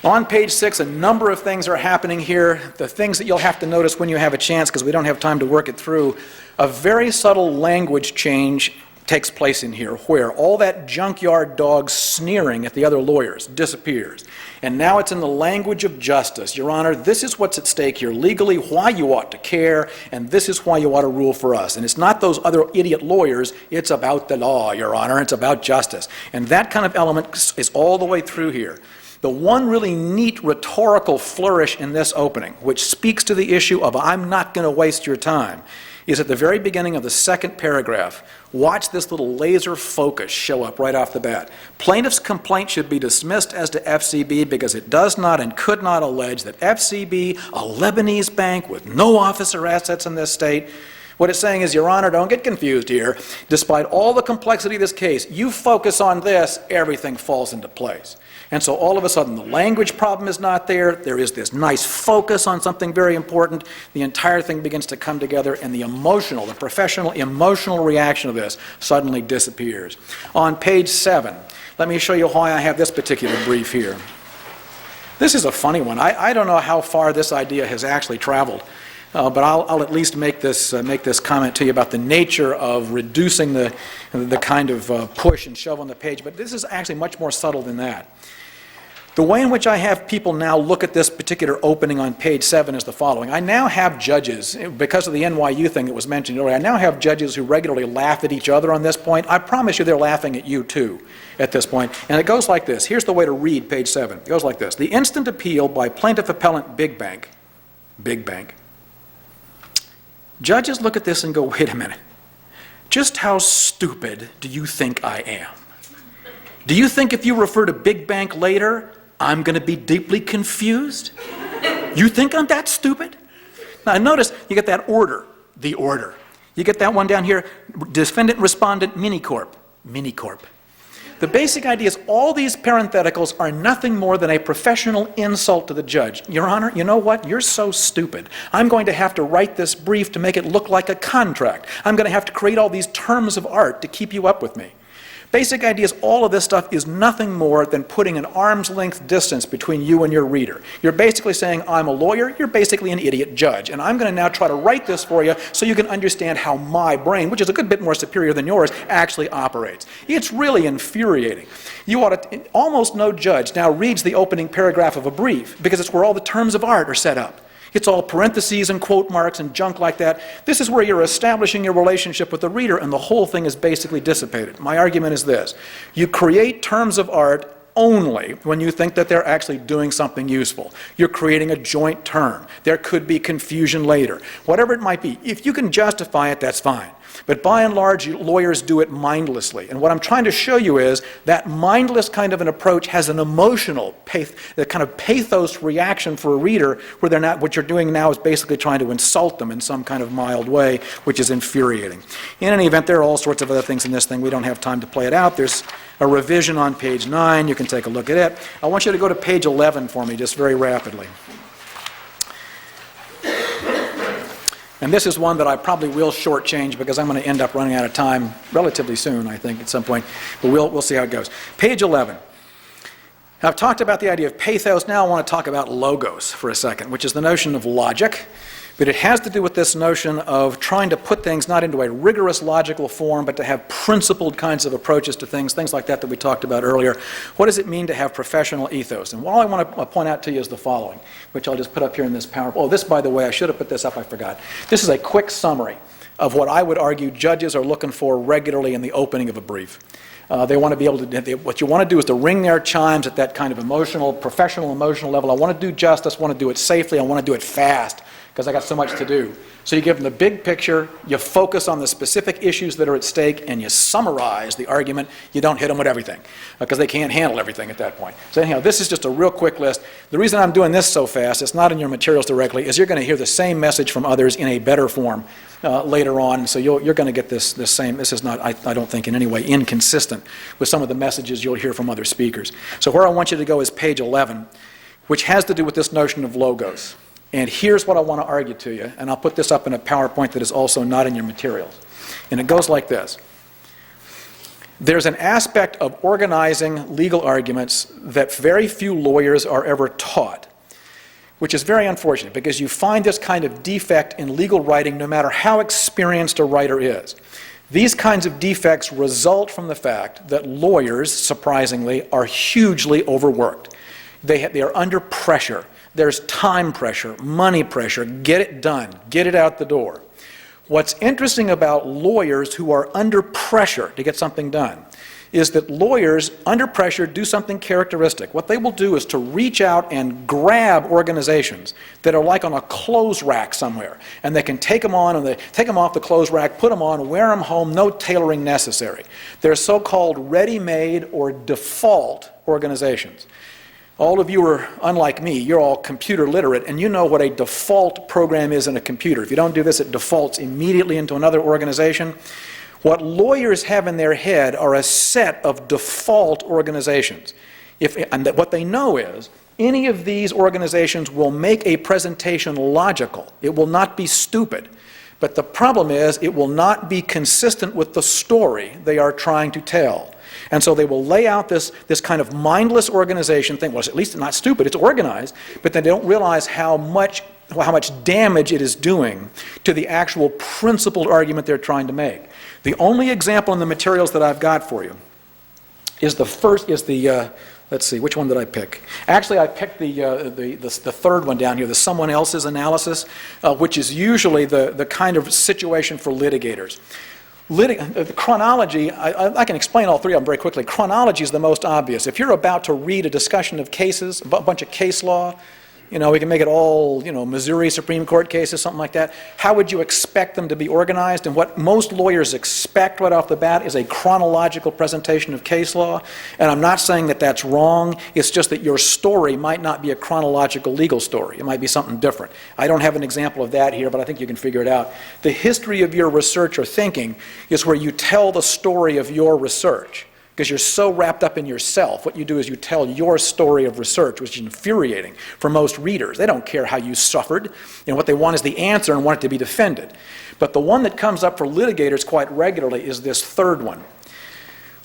On page 6, a number of things are happening here. The things that you'll have to notice when you have a chance, because we don't have time to work it through, a very subtle language change takes place in here, where all that junkyard dog sneering at the other lawyers disappears. And now it's in the language of justice. Your Honor, this is what's at stake here legally, why you ought to care, and this is why you ought to rule for us. And it's not those other idiot lawyers, it's about the law, Your Honor, it's about justice. And that kind of element is all the way through here. The one really neat rhetorical flourish in this opening, which speaks to the issue of I'm not going to waste your time, is at the very beginning of the second paragraph. Watch this little laser focus show up right off the bat. Plaintiff's complaint should be dismissed as to FCB because it does not and could not allege that FCB, a Lebanese bank with no officer assets in this state, What it's saying is, Your Honor, don't get confused here. Despite all the complexity of this case, you focus on this, everything falls into place. And so all of a sudden, the language problem is not there. There is this nice focus on something very important. The entire thing begins to come together, and the emotional, the professional emotional reaction of this suddenly disappears. On page 7, let me show you why I have this particular brief here. This is a funny one. I don't know how far this idea has actually traveled. But I'll at least make this comment to you about the nature of reducing the kind of push and shove on the page. But this is actually much more subtle than that. The way in which I have people now look at this particular opening on page 7 is the following. I now have judges, because of the NYU thing that was mentioned earlier, I now have judges who regularly laugh at each other on this point. I promise you they're laughing at you too at this point. And it goes like this. Here's the way to read page 7. It goes like this. The instant appeal by plaintiff appellant Big Bank. Judges look at this and go, wait a minute. Just how stupid do you think I am? Do you think if you refer to Big Bank later, I'm going to be deeply confused? You think I'm that stupid? Now notice you get that order, the order. You get that one down here, defendant respondent Minicorp. The basic idea is all these parentheticals are nothing more than a professional insult to the judge. Your Honor, you know what? You're so stupid. I'm going to have to write this brief to make it look like a contract. I'm going to have to create all these terms of art to keep you up with me. Basic idea is all of this stuff is nothing more than putting an arm's length distance between you and your reader. You're basically saying, I'm a lawyer, you're basically an idiot judge, and I'm going to now try to write this for you so you can understand how my brain, which is a good bit more superior than yours, actually operates. It's really infuriating. You ought to, almost no judge now reads the opening paragraph of a brief because it's where all the terms of art are set up. It's all parentheses and quote marks and junk like that. This is where you're establishing your relationship with the reader, and the whole thing is basically dissipated. My argument is this. You create terms of art only when you think that they're actually doing something useful. You're creating a joint term. There could be confusion later. Whatever it might be, if you can justify it, that's fine. But by and large, lawyers do it mindlessly. And what I'm trying to show you is that mindless kind of an approach has an emotional, the kind of pathos reaction for a reader where they're not, what you're doing now is basically trying to insult them in some kind of mild way, which is infuriating. In any event, there are all sorts of other things in this thing. We don't have time to play it out. There's a revision on page 9. You can take a look at it. I want you to go to page 11 for me just very rapidly. And this is one that I probably will shortchange because I'm going to end up running out of time relatively soon, I think, at some point. But we'll see how it goes. Page 11. I've talked about the idea of pathos. Now I want to talk about logos for a second, which is the notion of logic. But it has to do with this notion of trying to put things not into a rigorous logical form, but to have principled kinds of approaches to things like that we talked about earlier. What does it mean to have professional ethos? And all I want to point out to you is the following, which I'll just put up here in this PowerPoint. Oh, this, by the way, I should have put this up, I forgot. This is a quick summary of what I would argue judges are looking for regularly in the opening of a brief. They want to be able to, what you want to do is to ring their chimes at that kind of emotional, professional emotional level. I want to do justice, I want to do it safely, I want to do it fast, because I got so much to do. So you give them the big picture, you focus on the specific issues that are at stake, and you summarize the argument. You don't hit them with everything, because they can't handle everything at that point. So anyhow, this is just a real quick list. The reason I'm doing this so fast, it's not in your materials directly, is you're going to hear the same message from others in a better form later on. So you're going to get this same, this is not, I don't think in any way inconsistent with some of the messages you'll hear from other speakers. So where I want you to go is page 11, which has to do with this notion of logos. And here's what I want to argue to you, and I'll put this up in a PowerPoint that is also not in your materials. And it goes like this. There's an aspect of organizing legal arguments that very few lawyers are ever taught, which is very unfortunate because you find this kind of defect in legal writing no matter how experienced a writer is. These kinds of defects result from the fact that lawyers, surprisingly, are hugely overworked. They are under pressure. There's time pressure, money pressure, get it done, get it out the door. What's interesting about lawyers who are under pressure to get something done is that lawyers under pressure do something characteristic. What they will do is to reach out and grab organizations that are like on a clothes rack somewhere, and they can take them on and they take them off the clothes rack, put them on, wear them home, no tailoring necessary. They're so-called ready-made or default organizations. All of you are, unlike me, you're all computer literate, and you know what a default program is in a computer. If you don't do this, it defaults immediately into another organization. What lawyers have in their head are a set of default organizations. And what they know is, any of these organizations will make a presentation logical. It will not be stupid. But the problem is, it will not be consistent with the story they are trying to tell. And so they will lay out this kind of mindless organization thing. Well, it's at least not stupid, it's organized, but then they don't realize how much damage it is doing to the actual principled argument they're trying to make. The only example in the materials that I've got for you is let's see, which one did I pick? Actually, I picked the third one down here, the someone else's analysis, which is usually the kind of situation for litigators. The chronology, I can explain all three of them very quickly. Chronology is the most obvious. If you're about to read a discussion of cases, a bunch of case law, we can make it all, Missouri Supreme Court cases, something like that. How would you expect them to be organized? And what most lawyers expect right off the bat is a chronological presentation of case law. And I'm not saying that that's wrong. It's just that your story might not be a chronological legal story. It might be something different. I don't have an example of that here, but I think you can figure it out. The history of your research or thinking is where you tell the story of your research. Because you're so wrapped up in yourself. What you do is you tell your story of research, which is infuriating for most readers. They don't care how you suffered. What they want is the answer and want it to be defended. But the one that comes up for litigators quite regularly is this third one.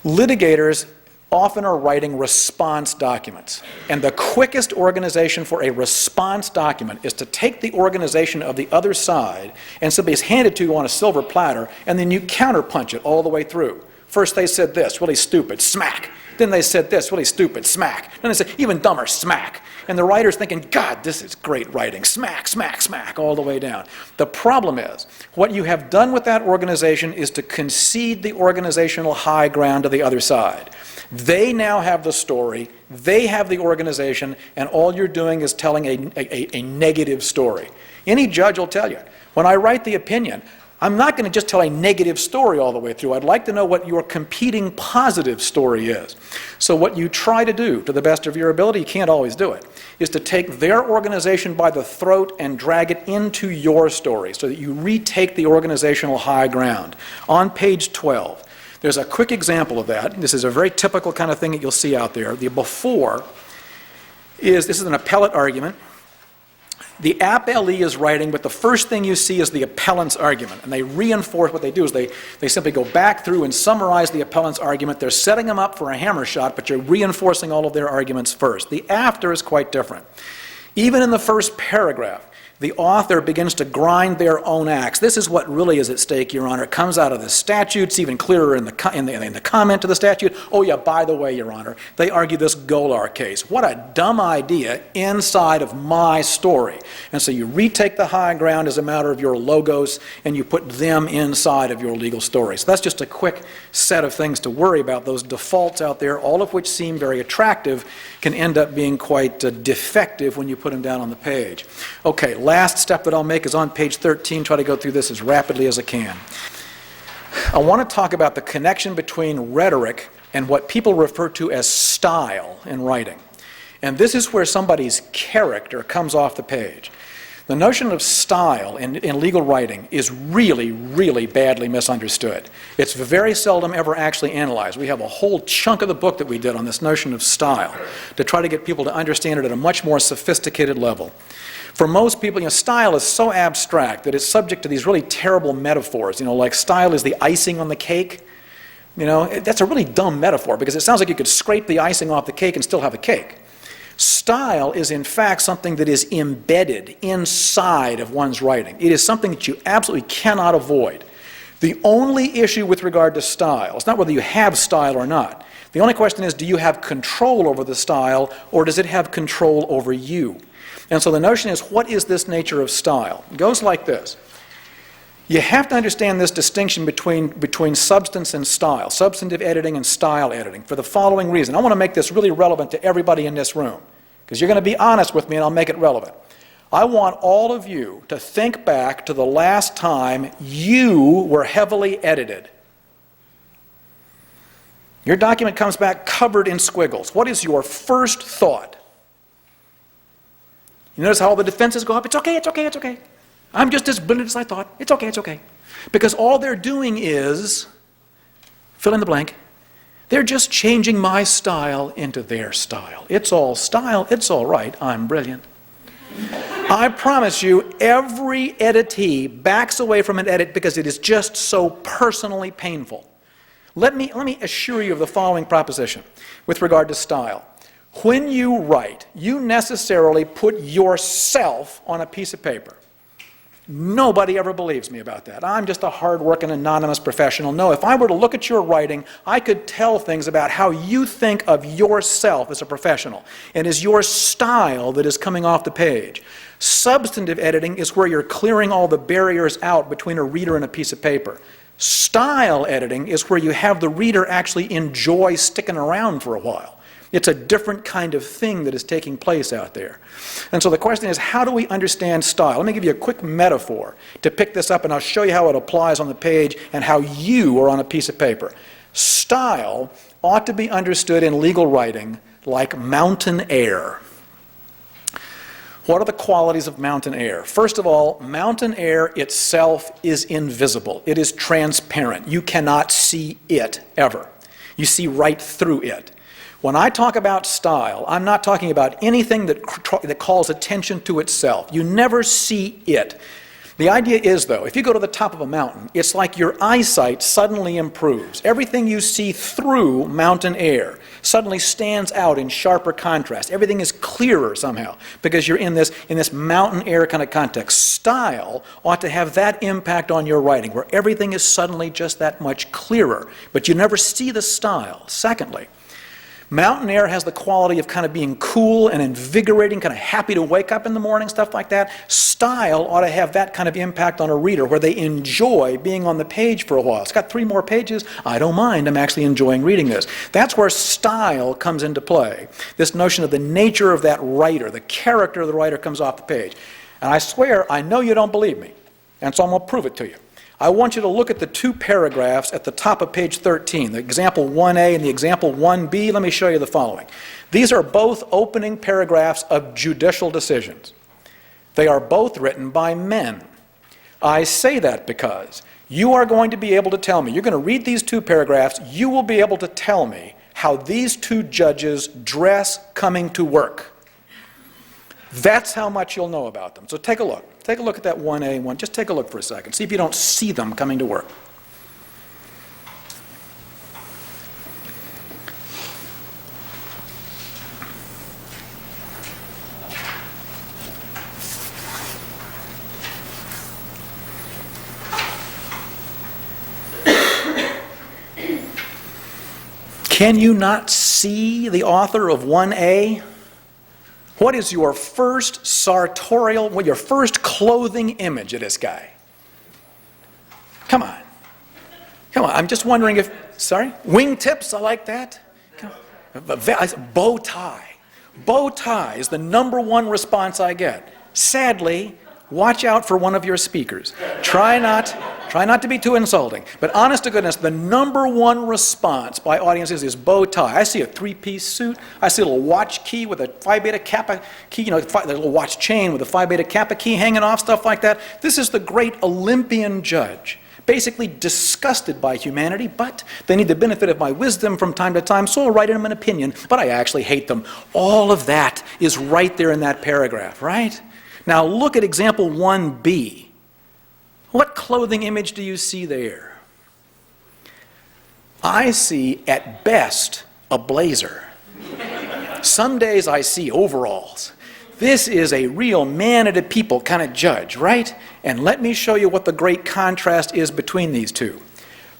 Litigators often are writing response documents. And the quickest organization for a response document is to take the organization of the other side and simply hand it to you on a silver platter, and then you counterpunch it all the way through. First they said this, really stupid, smack. Then they said this, really stupid, smack. Then they said, even dumber, smack. And the writer's thinking, God, this is great writing. Smack, smack, smack, all the way down. The problem is, what you have done with that organization is to concede the organizational high ground to the other side. They now have the story, they have the organization, and all you're doing is telling a negative story. Any judge will tell you, when I write the opinion, I'm not going to just tell a negative story all the way through. I'd like to know what your competing positive story is. So what you try to do, to the best of your ability, you can't always do it, is to take their organization by the throat and drag it into your story so that you retake the organizational high ground. On page 12, there's a quick example of that. This is a very typical kind of thing that you'll see out there. The before is, this is an appellate argument. The appellee is writing, but the first thing you see is the appellant's argument. And they reinforce, what they do is they simply go back through and summarize the appellant's argument. They're setting them up for a hammer shot, but you're reinforcing all of their arguments first. The after is quite different. Even in the first paragraph, the author begins to grind their own axe. This is what really is at stake, Your Honor. It comes out of the statute. It's even clearer in the comment to the statute. Oh yeah, by the way, Your Honor, they argue this Golar case. What a dumb idea inside of my story. And so you retake the high ground as a matter of your logos, and you put them inside of your legal story. So that's just a quick set of things to worry about. Those defaults out there, all of which seem very attractive, can end up being quite defective when you put them down on the page. Okay, last step that I'll make is on page 13. Try to go through this as rapidly as I can. I want to talk about the connection between rhetoric and what people refer to as style in writing. And this is where somebody's character comes off the page. The notion of style in legal writing is really, really badly misunderstood. It's very seldom ever actually analyzed. We have a whole chunk of the book that we did on this notion of style to try to get people to understand it at a much more sophisticated level. For most people, style is so abstract that it's subject to these really terrible metaphors. Like style is the icing on the cake. That's a really dumb metaphor because it sounds like you could scrape the icing off the cake and still have a cake. Style is in fact something that is embedded inside of one's writing. It is something that you absolutely cannot avoid. The only issue with regard to style is not whether you have style or not. The only question is, do you have control over the style, or does it have control over you? And so the notion is, what is this nature of style? It goes like this. You have to understand this distinction between substance and style, substantive editing and style editing, for the following reason. I want to make this really relevant to everybody in this room, because you're going to be honest with me and I'll make it relevant. I want all of you to think back to the last time you were heavily edited. Your document comes back covered in squiggles. What is your first thought? You notice how all the defenses go up? It's okay, it's okay, it's okay. I'm just as brilliant as I thought. It's okay, it's okay. Because all they're doing is, fill in the blank, they're just changing my style into their style. It's all style, it's all right, I'm brilliant. I promise you, every editee backs away from an edit because it is just so personally painful. Let me assure you of the following proposition with regard to style. When you write, you necessarily put yourself on a piece of paper. Nobody ever believes me about that. I'm just a hard-working, anonymous professional. No, if I were to look at your writing, I could tell things about how you think of yourself as a professional. And is your style that is coming off the page. Substantive editing is where you're clearing all the barriers out between a reader and a piece of paper. Style editing is where you have the reader actually enjoy sticking around for a while. It's a different kind of thing that is taking place out there. And so the question is, how do we understand style? Let me give you a quick metaphor to pick this up, and I'll show you how it applies on the page and how you are on a piece of paper. Style ought to be understood in legal writing like mountain air. What are the qualities of mountain air? First of all, mountain air itself is invisible. It is transparent. You cannot see it ever. You see right through it. When I talk about style, I'm not talking about anything that calls attention to itself. You never see it. The idea is, though, if you go to the top of a mountain, it's like your eyesight suddenly improves. Everything you see through mountain air suddenly stands out in sharper contrast. Everything is clearer somehow because you're in this mountain air kind of context. Style ought to have that impact on your writing, where everything is suddenly just that much clearer, but you never see the style. Secondly, mountain air has the quality of kind of being cool and invigorating, kind of happy to wake up in the morning, stuff like that. Style ought to have that kind of impact on a reader where they enjoy being on the page for a while. It's got 3 more pages. I don't mind. I'm actually enjoying reading this. That's where style comes into play. This notion of the nature of that writer, the character of the writer comes off the page. And I swear, I know you don't believe me, and so I'm going to prove it to you. I want you to look at the 2 paragraphs at the top of page 13, the example 1A and the example 1B. Let me show you the following. These are both opening paragraphs of judicial decisions. They are both written by men. I say that because you are going to be able to tell me, you're going to read these 2 paragraphs, you will be able to tell me how these 2 judges dress coming to work. That's how much you'll know about them. So take a look. Take a look at that 1A and 1. Just take a look for a second. See if you don't see them coming to work. Can you not see the author of 1A? What is your first sartorial, your first clothing image of this guy? Come on. Come on. I'm just wondering if, sorry? Wingtips, I like that. Bow tie. Bow tie is the #1 response I get. Sadly, watch out for one of your speakers. Try not to be too insulting. But honest to goodness, the #1 response by audiences is bow tie. I see a 3-piece suit. I see a little watch key with a Phi Beta Kappa key, the little watch chain with a Phi Beta Kappa key hanging off, stuff like that. This is the great Olympian judge, basically disgusted by humanity, but they need the benefit of my wisdom from time to time, so I'll write them an opinion, but I actually hate them. All of that is right there in that paragraph, right? Now look at example 1B. What clothing image do you see there? I see, at best, a blazer. Some days I see overalls. This is a real man-of-the-people kind of judge, right? And let me show you what the great contrast is between these two.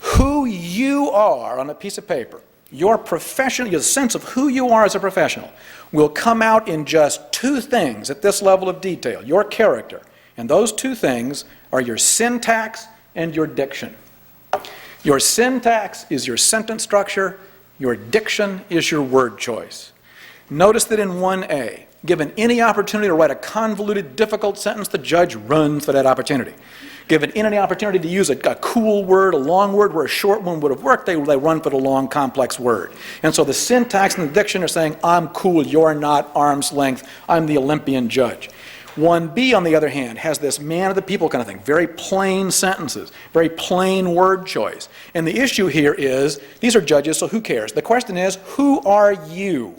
Who you are on a piece of paper, your profession, your sense of who you are as a professional, will come out in just 2 things at this level of detail, your character. And those 2 things are your syntax and your diction. Your syntax is your sentence structure, your diction is your word choice. Notice that in 1A, given any opportunity to write a convoluted, difficult sentence, the judge runs for that opportunity. Given any opportunity to use a cool word, a long word, where a short one would have worked, they run for the long, complex word. And so the syntax and the diction are saying, I'm cool, you're not, arm's length, I'm the Olympian judge. 1B, on the other hand, has this man of the people kind of thing, very plain sentences, very plain word choice. And the issue here is, these are judges, so who cares? The question is, who are you?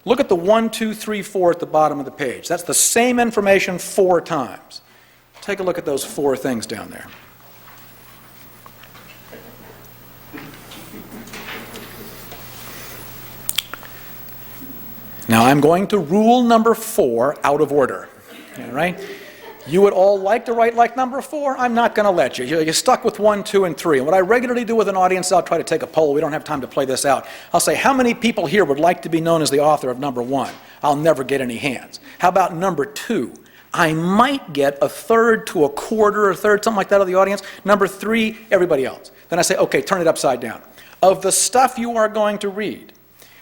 Look at the 1, 2, 3, 4 at the bottom of the page. That's the same information 4 times. Take a look at those 4 things down there. Now I'm going to rule number 4 out of order. All right? You would all like to write like number 4. I'm not going to let you. You're stuck with 1, 2, and 3. And what I regularly do with an audience, I'll try to take a poll. We don't have time to play this out. I'll say, how many people here would like to be known as the author of number 1? I'll never get any hands. How about number 2? I might get a third to a quarter, a third, something like that of the audience. Number 3, everybody else. Then I say, okay, turn it upside down. Of the stuff you are going to read,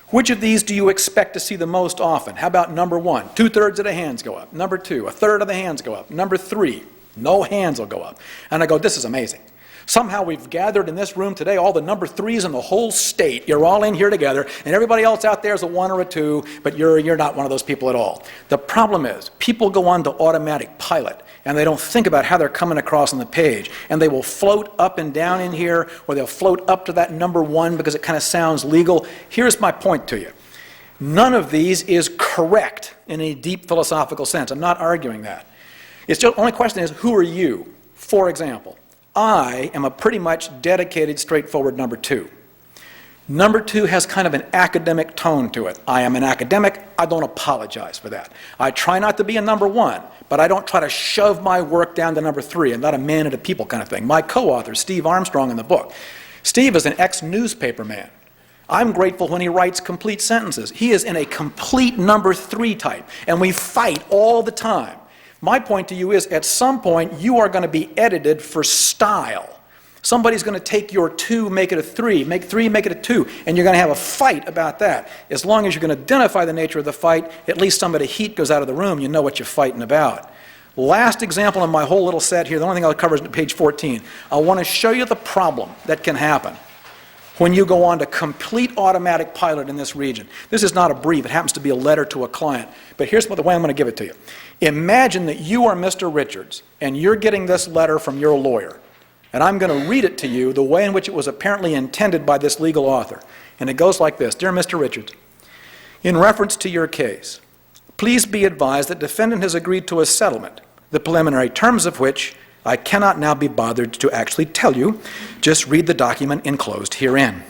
which of these do you expect to see the most often? How about number 1? 2/3 of the hands go up. Number 2, 1/3 of the hands go up. Number 3, no hands will go up. And I go, this is amazing. Somehow we've gathered in this room today all the number 3s in the whole state. You're all in here together, and everybody else out there is a 1 or a 2, but you're not one of those people at all. The problem is, people go on to automatic pilot, and they don't think about how they're coming across on the page. And they will float up and down in here, or they'll float up to that number 1 because it kind of sounds legal. Here's my point to you. None of these is correct in a deep philosophical sense. I'm not arguing that. It's just, the only question is, who are you? For example, I am a pretty much dedicated, straightforward number 2. Number 2 has kind of an academic tone to it. I am an academic. I don't apologize for that. I try not to be a number 1, but I don't try to shove my work down to number 3. I'm not a man of the people kind of thing. My co-author, Steve Armstrong, in the book. Steve is an ex-newspaper man. I'm grateful when he writes complete sentences. He is in a complete number 3 type, and we fight all the time. My point to you is, at some point, you are going to be edited for style. Somebody's going to take your 2, make it a 3, make 3, make it a 2, and you're going to have a fight about that. As long as you can identify the nature of the fight, at least some of the heat goes out of the room, you know what you're fighting about. Last example in my whole little set here, the only thing I'll cover is page 14. I want to show you the problem that can happen when you go on to complete automatic pilot in this region. This is not a brief, it happens to be a letter to a client, but here's the way I'm going to give it to you. Imagine that you are Mr. Richards, and you're getting this letter from your lawyer, and I'm going to read it to you the way in which it was apparently intended by this legal author. And it goes like this. Dear Mr. Richards, in reference to your case, please be advised that defendant has agreed to a settlement, the preliminary terms of which I cannot now be bothered to actually tell you. Just read the document enclosed herein.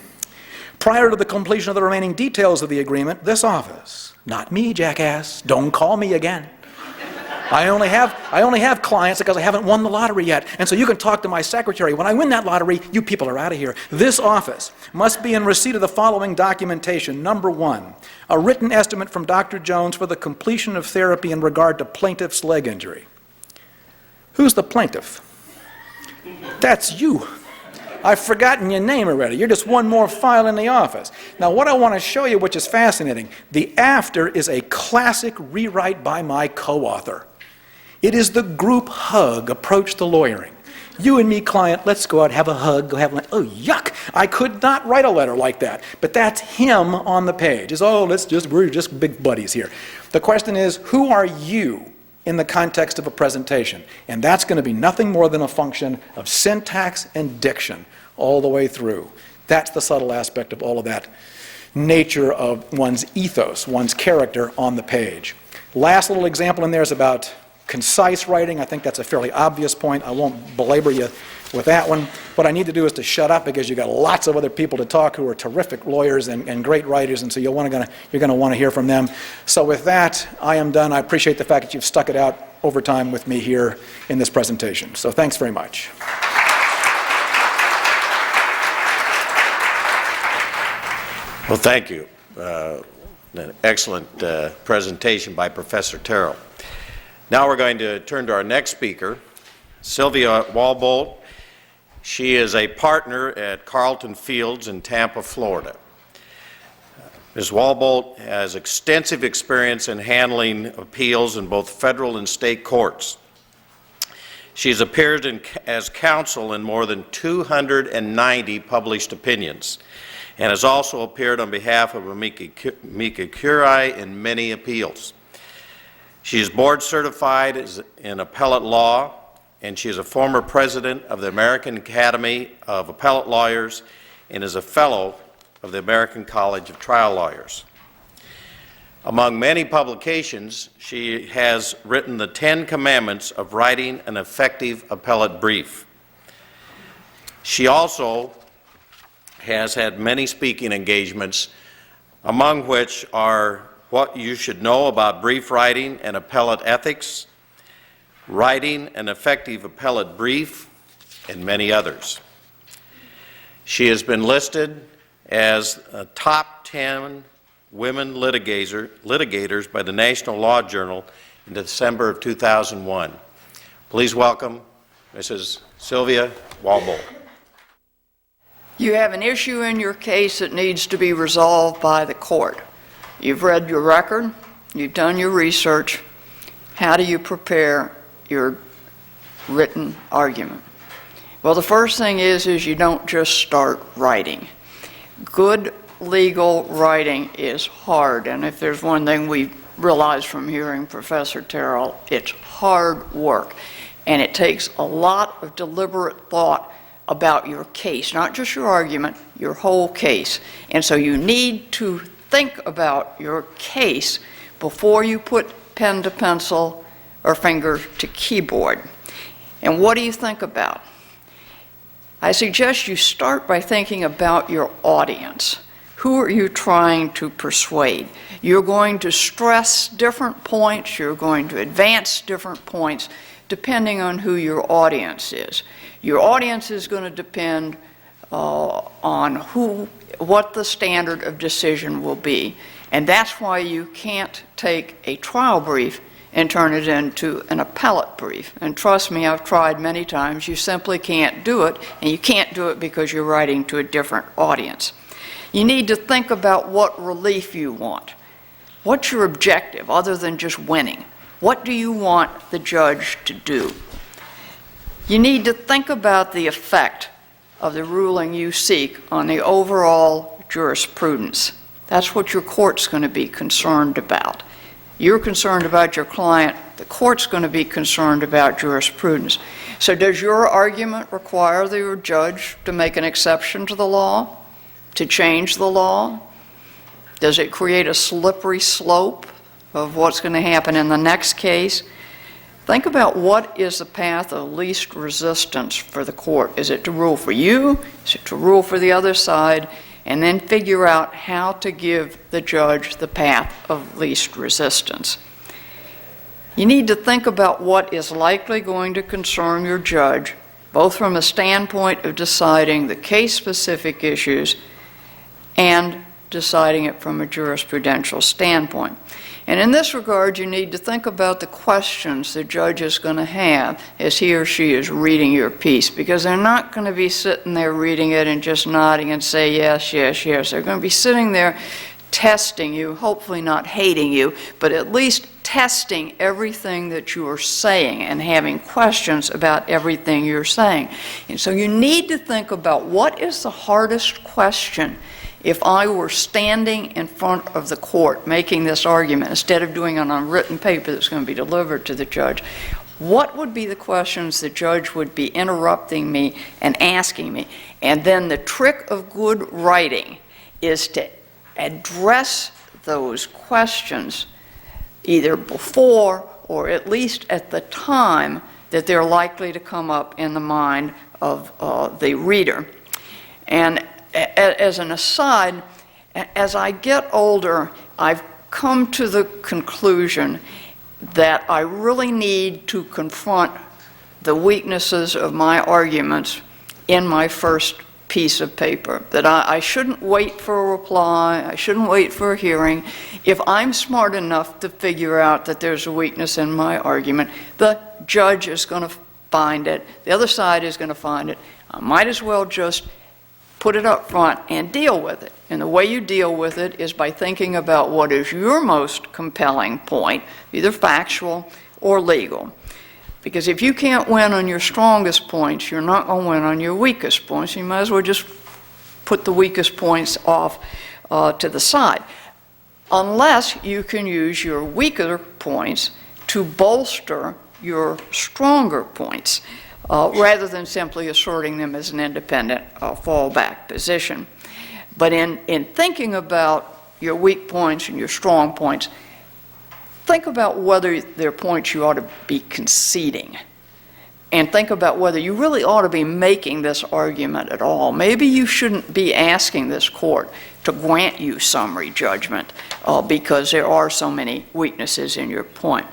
Prior to the completion of the remaining details of the agreement, this office, not me, jackass, don't call me again. I only have clients because I haven't won the lottery yet. And so you can talk to my secretary. When I win that lottery, you people are out of here. This office must be in receipt of the following documentation. Number 1, a written estimate from Dr. Jones for the completion of therapy in regard to plaintiff's leg injury. Who's the plaintiff? That's you. I've forgotten your name already. You're just one more file in the office. Now what I want to show you, which is fascinating, the after is a classic rewrite by my co-author. It is the group hug approach to lawyering. You and me, client, let's go out, have a hug, go have lunch. Oh, yuck! I could not write a letter like that. But that's him on the page. It's, oh, we're just big buddies here. The question is, who are you in the context of a presentation? And that's going to be nothing more than a function of syntax and diction all the way through. That's the subtle aspect of all of that nature of one's ethos, one's character on the page. Last little example in there is about concise writing. I think that's a fairly obvious point. I won't belabor you with that one. What I need to do is to shut up because you've got lots of other people to talk who are terrific lawyers and great writers, and so you're going to want to hear from them. So with that, I am done. I appreciate the fact that you've stuck it out over time with me here in this presentation. So thanks very much. Well, thank you. An excellent presentation by Professor Terrell. Now we're going to turn to our next speaker, Sylvia Walbolt. She is a partner at Carlton Fields in Tampa, Florida. Ms. Walbolt has extensive experience in handling appeals in both federal and state courts. She's appeared as counsel in more than 290 published opinions and has also appeared on behalf of amici curiae in many appeals. She is board certified in appellate law, and she is a former president of the American Academy of Appellate Lawyers and is a fellow of the American College of Trial Lawyers. Among many publications, she has written the 10 Commandments of Writing an Effective Appellate Brief. She also has had many speaking engagements, among which are What You Should Know About Brief Writing and Appellate Ethics, Writing an Effective Appellate Brief, and many others. She has been listed as a top 10 women litigators by the National Law Journal in December of 2001. Please welcome Mrs. Sylvia Walpole. You have an issue in your case that needs to be resolved by the court. You've read your record, you've done your research. How do you prepare your written argument? Well, the first thing is you don't just start writing. Good legal writing is hard, and if there's one thing we realize from hearing Professor Terrell, it's hard work, and it takes a lot of deliberate thought about your case, not just your argument, your whole case. And so you need to think about your case before you put pen to pencil or finger to keyboard. And what do you think about? I suggest you start by thinking about your audience. Who are you trying to persuade? You're going to stress different points, you're going to advance different points depending on who your audience is. Your audience is going to depend on what the standard of decision will be. And that's why you can't take a trial brief and turn it into an appellate brief. And trust me, I've tried many times. You simply can't do it, and you can't do it because you're writing to a different audience. You need to think about what relief you want. What's your objective other than just winning? What do you want the judge to do? You need to think about the effect of the ruling you seek on the overall jurisprudence. That's what your court's going to be concerned about. You're concerned about your client, the court's going to be concerned about jurisprudence. So does your argument require the judge to make an exception to the law, to change the law? Does it create a slippery slope of what's going to happen in the next case? Think about what is the path of least resistance for the court. Is it to rule for you? Is it to rule for the other side? And then figure out how to give the judge the path of least resistance. You need to think about what is likely going to concern your judge, both from a standpoint of deciding the case-specific issues and deciding it from a jurisprudential standpoint. And in this regard, you need to think about the questions the judge is going to have as he or she is reading your piece, because they're not going to be sitting there reading it and just nodding and say, yes, yes, yes. They're going to be sitting there testing you, hopefully not hating you, but at least testing everything that you are saying and having questions about everything you're saying. And so you need to think about what is the hardest question if I were standing in front of the court making this argument instead of doing it on written paper that's going to be delivered to the judge. What would be the questions the judge would be interrupting me and asking me? And then the trick of good writing is to address those questions either before or at least at the time that they're likely to come up in the mind of the reader. And as an aside, as I get older, I've come to the conclusion that I really need to confront the weaknesses of my arguments in my first piece of paper, that I shouldn't wait for a reply, I shouldn't wait for a hearing. If I'm smart enough to figure out that there's a weakness in my argument, the judge is going to find it, the other side is going to find it. I might as well just put it up front and deal with it. And the way you deal with it is by thinking about what is your most compelling point, either factual or legal. Because if you can't win on your strongest points, you're not going to win on your weakest points. You might as well just put the weakest points off to the side. Unless you can use your weaker points to bolster your stronger points, rather than simply asserting them as an independent fallback position. But in thinking about your weak points and your strong points, think about whether they're points you ought to be conceding. And think about whether you really ought to be making this argument at all. Maybe you shouldn't be asking this court to grant you summary judgment because there are so many weaknesses in your point.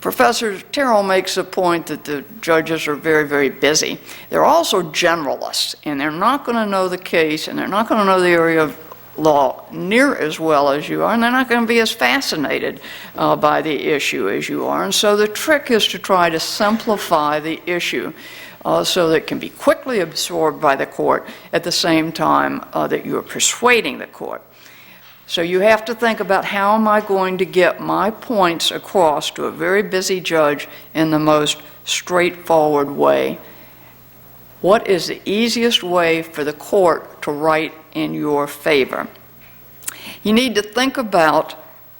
Professor Terrell makes a point that the judges are very, very busy. They're also generalists, and they're not going to know the case, and they're not going to know the area of law near as well as you are, and they're not going to be as fascinated by the issue as you are. And so the trick is to try to simplify the issue so that it can be quickly absorbed by the court at the same time that you're persuading the court. So you have to think about, how am I going to get my points across to a very busy judge in the most straightforward way? What is the easiest way for the court to write in your favor? You need to think about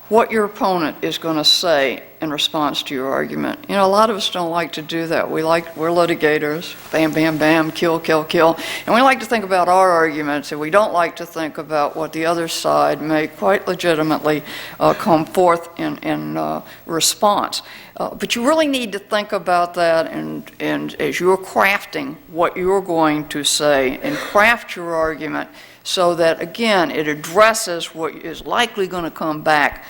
what your opponent is going to say in response to your argument. You know, a lot of us don't like to do that. We're litigators, bam, bam, bam, kill, kill, kill. And we like to think about our arguments, and we don't like to think about what the other side may quite legitimately come forth in response. But you really need to think about that, and as you're crafting what you're going to say, and craft your argument so that, again, it addresses what is likely going to come back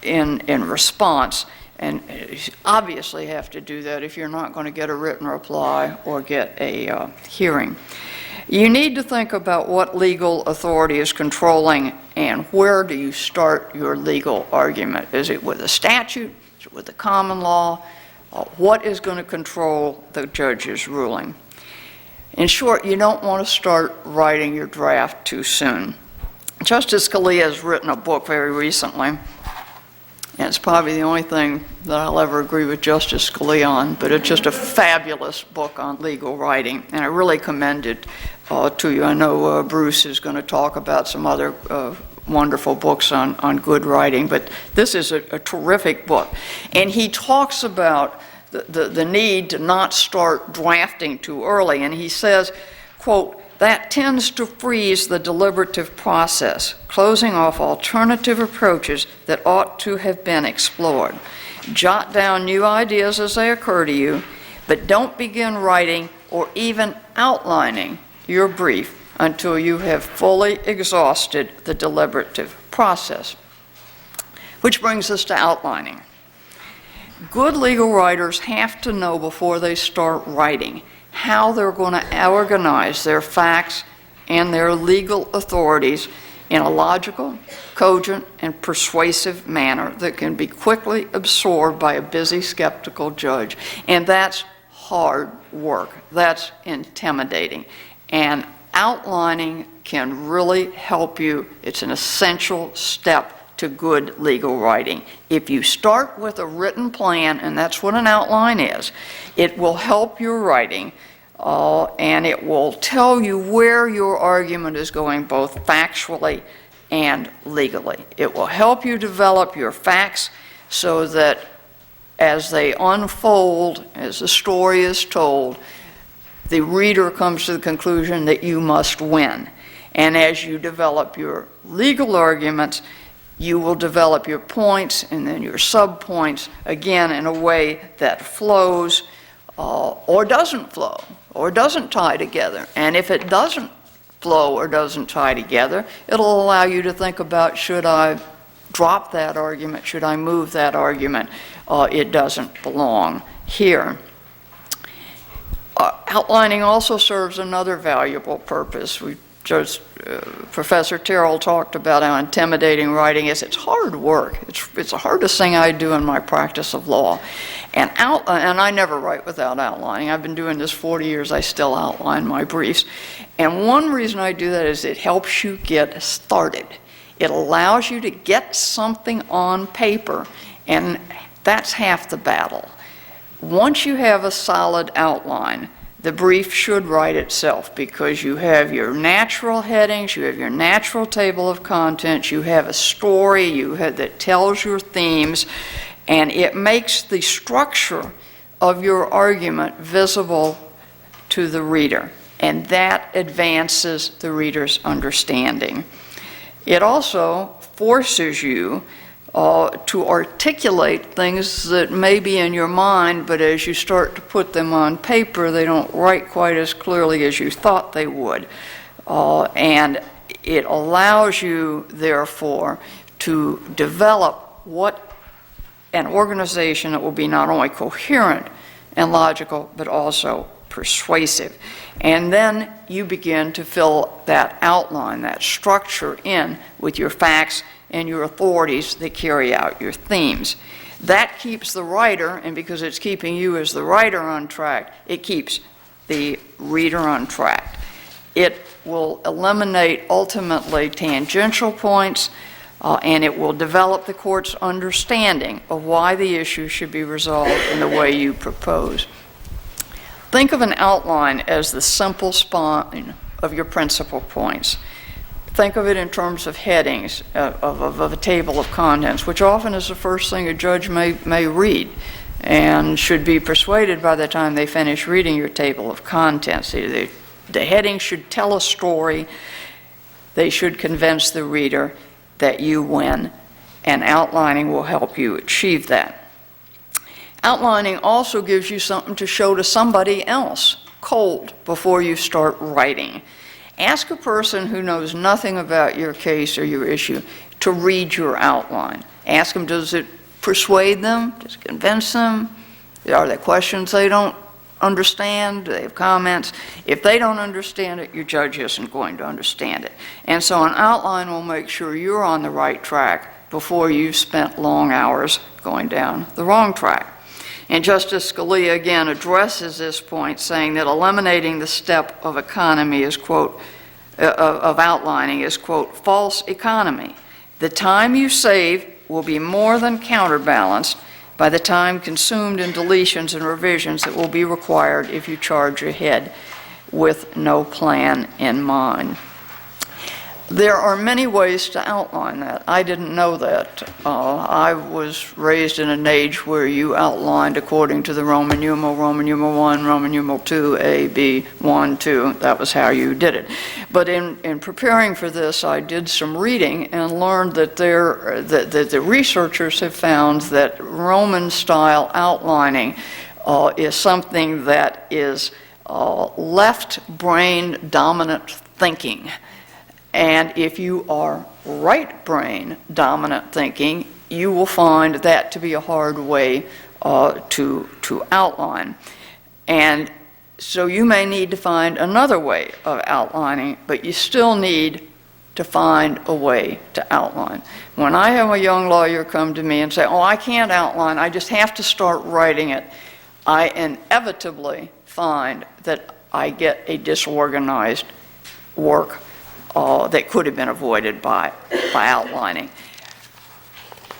in response. And you obviously have to do that if you're not going to get a written reply or get a hearing. You need to think about what legal authority is controlling and where do you start your legal argument. Is it with a statute? Is it with the common law? What is going to control the judge's ruling? In short, you don't want to start writing your draft too soon. Justice Scalia has written a book very recently, and it's probably the only thing that I'll ever agree with Justice Scalia on, but it's just a fabulous book on legal writing, and I really commend it to you. I know Bruce is going to talk about some other wonderful books on good writing, but this is a terrific book. And he talks about the need to not start drafting too early, and he says, quote, "That tends to freeze the deliberative process, closing off alternative approaches that ought to have been explored. Jot down new ideas as they occur to you, but don't begin writing or even outlining your brief until you have fully exhausted the deliberative process." Which brings us to outlining. Good legal writers have to know before they start writing how they're going to organize their facts and their legal authorities in a logical, cogent, and persuasive manner that can be quickly absorbed by a busy, skeptical judge. And that's hard work. That's intimidating. And outlining can really help you. It's an essential step to good legal writing. If you start with a written plan, and that's what an outline is, it will help your writing, and it will tell you where your argument is going, both factually and legally. It will help you develop your facts so that as they unfold, as the story is told, the reader comes to the conclusion that you must win. And as you develop your legal arguments, you will develop your points and then your subpoints, again, in a way that flows or doesn't flow or doesn't tie together. And if it doesn't flow or doesn't tie together, it'll allow you to think about, should I drop that argument? Should I move that argument? It doesn't belong here. Outlining also serves another valuable purpose. Professor Terrell talked about how intimidating writing is. It's hard work. It's the hardest thing I do in my practice of law. And I never write without outlining. I've been doing this 40 years. I still outline my briefs. And one reason I do that is it helps you get started. It allows you to get something on paper and That's half the battle. Once you have a solid outline, the brief should write itself, because you have your natural headings, you have your natural table of contents, you have a story that tells your themes, and it makes the structure of your argument visible to the reader, and that advances the reader's understanding. It also forces you to articulate things that may be in your mind, but as you start to put them on paper, they don't write quite as clearly as you thought they would. And it allows you, therefore, to develop an organization that will be not only coherent and logical, but also persuasive. And then you begin to fill that outline, that structure in with your facts and your authorities that carry out your themes. That keeps the writer, and because it's keeping you as the writer on track, it keeps the reader on track. It will eliminate ultimately tangential points, and it will develop the court's understanding of why the issue should be resolved in the way you propose. Think of an outline as the simple spine of your principal points. Think of it in terms of headings of a table of contents, which often is the first thing a judge may read and should be persuaded by the time they finish reading your table of contents. The headings should tell a story. They should convince the reader that you win, and outlining will help you achieve that. Outlining also gives you something to show to somebody else, cold, before you start writing. Ask a person who knows nothing about your case or your issue to read your outline. Ask them, does it persuade them? Does it convince them? Are there questions they don't understand? Do they have comments? If they don't understand it, your judge isn't going to understand it. And so an outline will make sure you're on the right track before you've spent long hours going down the wrong track. And Justice Scalia again addresses this point, saying that eliminating the step of economy is, quote, of outlining is, quote, false economy. The time you save will be more than counterbalanced by the time consumed in deletions and revisions that will be required if you charge ahead with no plan in mind. There are many ways to outline that. I didn't know that. I was raised in an age where you outlined according to the Roman numeral 1, Roman numeral 2, A, B, 1, 2. That was how you did it. But in preparing for this, I did some reading and learned that the researchers have found that Roman-style outlining is something that is left-brain dominant thinking. And if you are right-brain dominant thinking, you will find that to be a hard way to outline. And so you may need to find another way of outlining, but you still need to find a way to outline. When I have a young lawyer come to me and say, oh, I can't outline, I just have to start writing it, I inevitably find that I get a disorganized work that could have been avoided by outlining.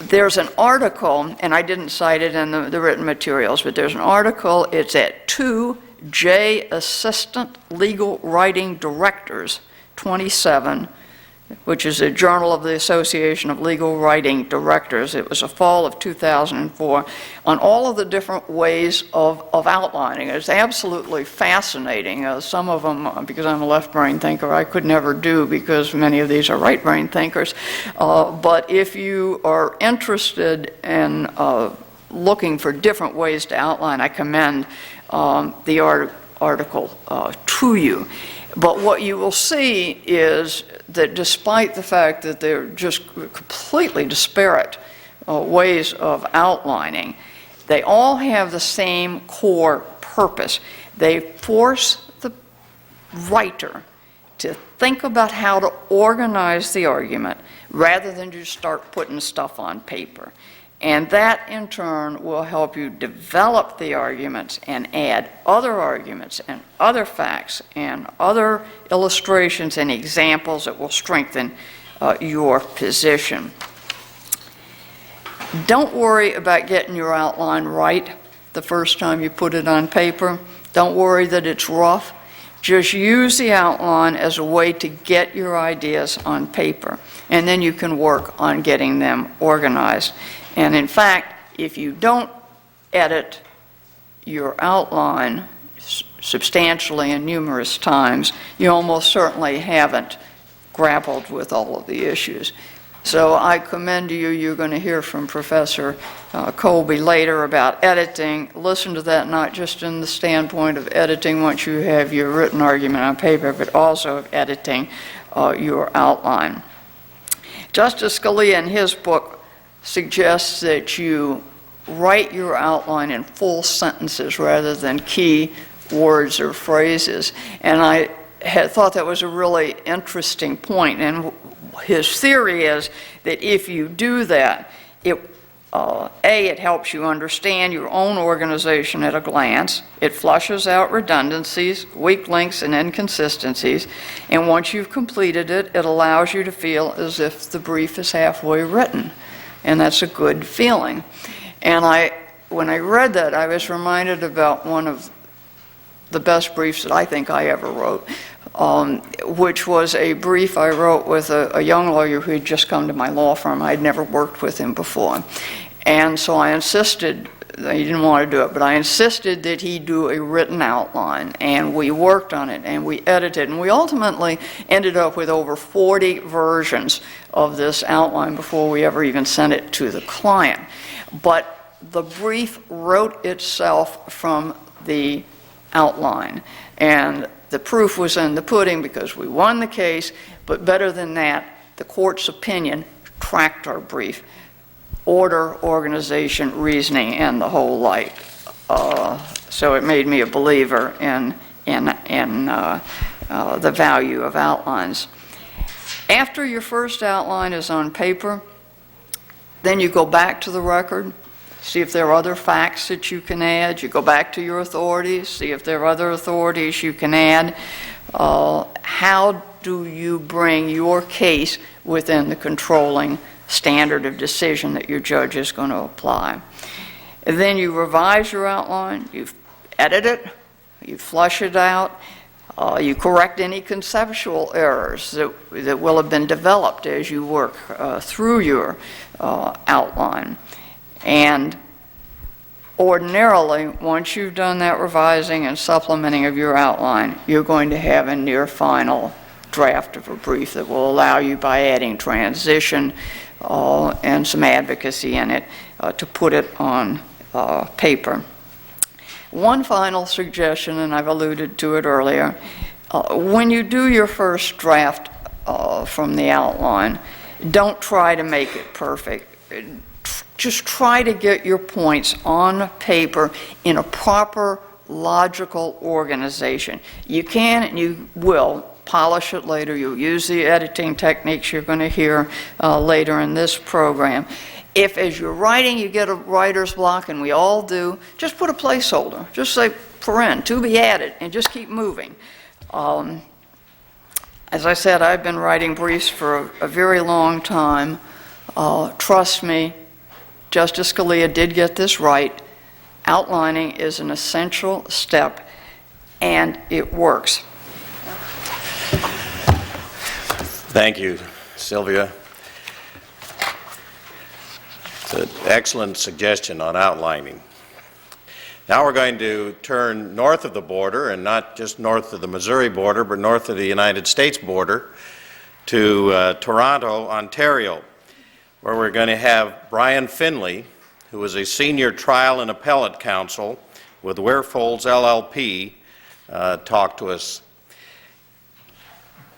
There's an article, and I didn't cite it in the written materials, but there's an article, it's at 2J Assistant Legal Writing Directors, 27, which is a journal of the Association of Legal Writing Directors. It was a fall of 2004, on all of the different ways of outlining. It's absolutely fascinating. Some of them, because I'm a left-brain thinker, I could never do because many of these are right-brain thinkers. But if you are interested in looking for different ways to outline, I commend the article to you. But what you will see is that despite the fact that they're just completely disparate ways of outlining, they all have the same core purpose. They force the writer to think about how to organize the argument rather than just start putting stuff on paper. And that, in turn, will help you develop the arguments and add other arguments and other facts and other illustrations and examples that will strengthen your position. Don't worry about getting your outline right the first time you put it on paper. Don't worry that it's rough. Just use the outline as a way to get your ideas on paper, and then you can work on getting them organized. And in fact, if you don't edit your outline substantially and numerous times, you almost certainly haven't grappled with all of the issues. So I commend to you, you're going to hear from Professor Colby later about editing. Listen to that not just in the standpoint of editing once you have your written argument on paper, but also of editing your outline. Justice Scalia in his book suggests that you write your outline in full sentences rather than key words or phrases. And I had thought that was a really interesting point. And his theory is that if you do that, it helps you understand your own organization at a glance. It flushes out redundancies, weak links, and inconsistencies. And once you've completed it, it allows you to feel as if the brief is halfway written. And that's a good feeling. And when I read that, I was reminded about one of the best briefs that I think I ever wrote, which was a brief I wrote with a young lawyer who had just come to my law firm. I'd never worked with him before. And so I insisted, he didn't want to do it, but I insisted that he do a written outline. And we worked on it, and we edited, and we ultimately ended up with over 40 versions of this outline before we ever even sent it to the client. But the brief wrote itself from the outline. And the proof was in the pudding because we won the case, but better than that, the court's opinion tracked our brief. Order, organization, reasoning, and the whole light. So it made me a believer in the value of outlines. After your first outline is on paper, then you go back to the record, see if there are other facts that you can add. You go back to your authorities, see if there are other authorities you can add. How do you bring your case within the controlling standard of decision that your judge is going to apply? And then you revise your outline, you edit it, you flush it out, you correct any conceptual errors that will have been developed as you work through your outline. And ordinarily, once you've done that revising and supplementing of your outline, you're going to have a near final draft of a brief that will allow you, by adding transition and some advocacy in it, to put it on paper. One final suggestion, and I've alluded to it earlier, when you do your first draft from the outline, don't try to make it perfect. Just try to get your points on paper in a proper, logical organization. You can and you will polish it later. You'll use the editing techniques you're going to hear later in this program. If as you're writing you get a writer's block, and we all do, just put a placeholder. Just say paren, to be added, and just keep moving. As I said, I've been writing briefs for a very long time. Trust me, Justice Scalia did get this right. Outlining is an essential step, and it works. Thank you, Sylvia. It's an excellent suggestion on outlining. Now we're going to turn north of the border, and not just north of the Missouri border, but north of the United States border, to Toronto, Ontario, where we're going to have Brian Finley, who is a senior trial and appellate counsel with Weirfolds LLP, talk to us.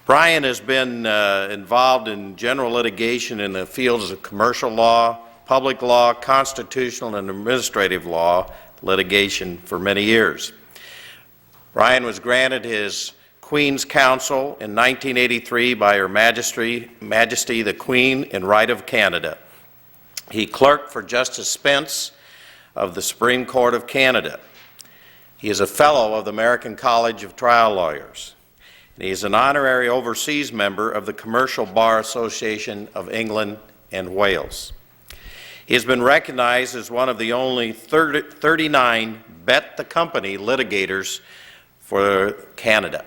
Brian has been involved in general litigation in the fields of commercial law, public law, constitutional and administrative law litigation for many years. Brian was granted his Queen's Counsel in 1983 by Her Majesty the Queen in Right of Canada. He clerked for Justice Spence of the Supreme Court of Canada. He is a fellow of the American College of Trial Lawyers. And he is an honorary overseas member of the Commercial Bar Association of England and Wales. He has been recognized as one of the only 39 Bet the Company litigators for Canada,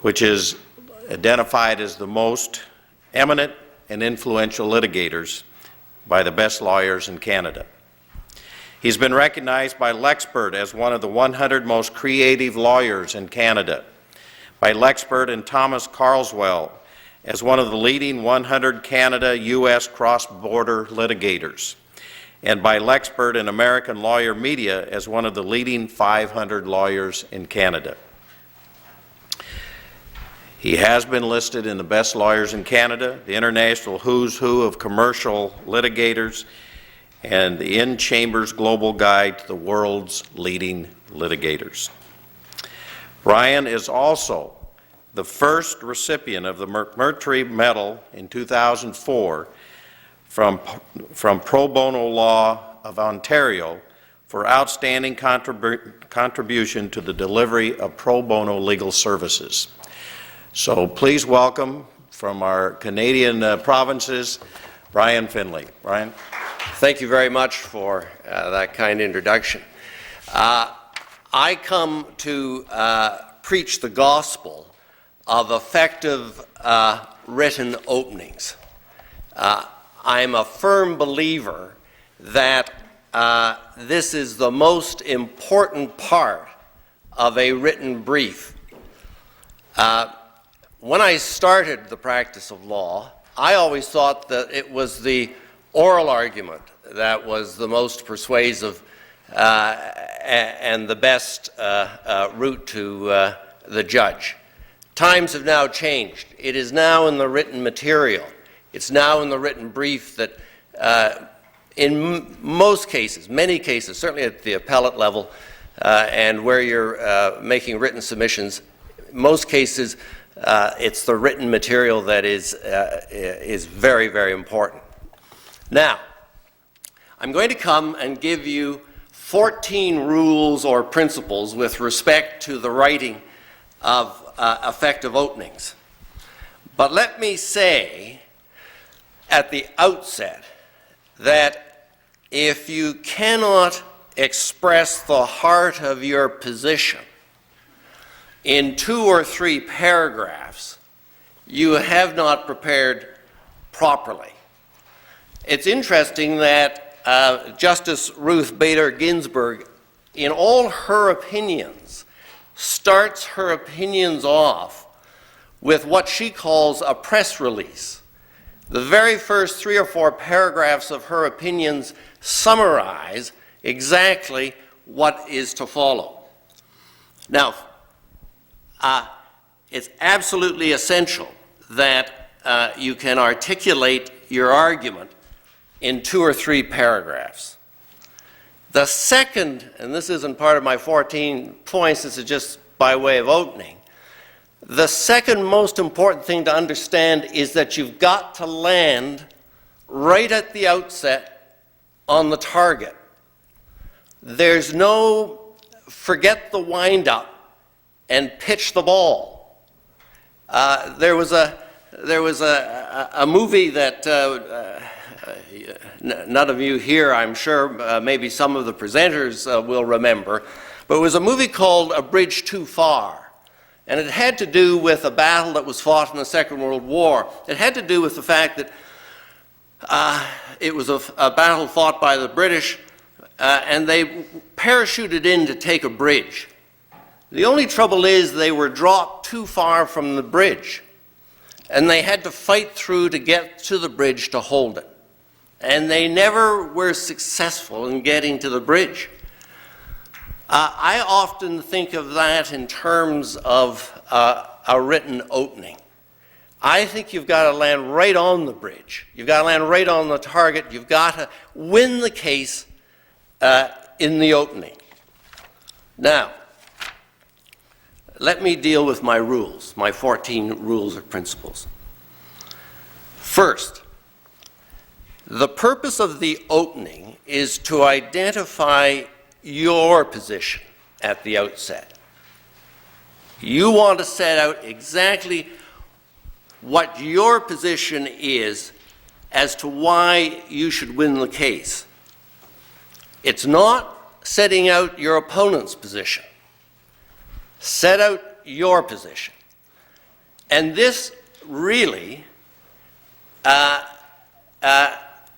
which is identified as the most eminent and influential litigators by the best lawyers in Canada. He's been recognized by Lexpert as one of the 100 most creative lawyers in Canada, by Lexpert and Thomas Carswell as one of the leading 100 Canada-U.S. cross-border litigators, and by Lexpert and American Lawyer Media as one of the leading 500 lawyers in Canada. He has been listed in the best lawyers in Canada, the International Who's Who of Commercial Litigators, and the In-Chambers Global Guide to the World's Leading Litigators. Brian is also the first recipient of the McMurtry Medal in 2004 from Pro Bono Law of Ontario for outstanding contribution to the delivery of pro bono legal services. So please welcome from our Canadian provinces, Brian Finley. Brian. Thank you very much for that kind introduction. I come to preach the gospel of effective written openings. I'm a firm believer that this is the most important part of a written brief. When I started the practice of law, I always thought that it was the oral argument that was the most persuasive and the best route to the judge. Times have now changed. It is now in the written material. It's now in the written brief that in most cases, many cases, certainly at the appellate level and where you're making written submissions, most cases it's the written material that is very, very important. Now, I'm going to come and give you 14 rules or principles with respect to the writing of effective openings. But let me say at the outset that if you cannot express the heart of your position in 2 or 3 paragraphs, you have not prepared properly. It's interesting that Justice Ruth Bader Ginsburg, in all her opinions, starts her opinions off with what she calls a press release. The very first 3 or 4 paragraphs of her opinions summarize exactly what is to follow. Now, it's absolutely essential that you can articulate your argument in 2 or 3 paragraphs. The second, and this isn't part of my 14 points, this is just by way of opening, the second most important thing to understand is that you've got to land right at the outset on the target. There's no forget the wind-up and pitch the ball. There was a movie that none of you here, I'm sure, maybe some of the presenters will remember, but it was a movie called A Bridge Too Far. And it had to do with a battle that was fought in the Second World War. It had to do with the fact that it was a battle fought by the British, and they parachuted in to take a bridge. The only trouble is they were dropped too far from the bridge, and they had to fight through to get to the bridge to hold it. And they never were successful in getting to the bridge. I often think of that in terms of a written opening. I think you've got to land right on the bridge. You've got to land right on the target. You've got to win the case in the opening. Now, let me deal with my rules, my 14 rules or principles. First, the purpose of the opening is to identify your position at the outset. You want to set out exactly what your position is as to why you should win the case. It's not setting out your opponent's position. Set out your position. And this really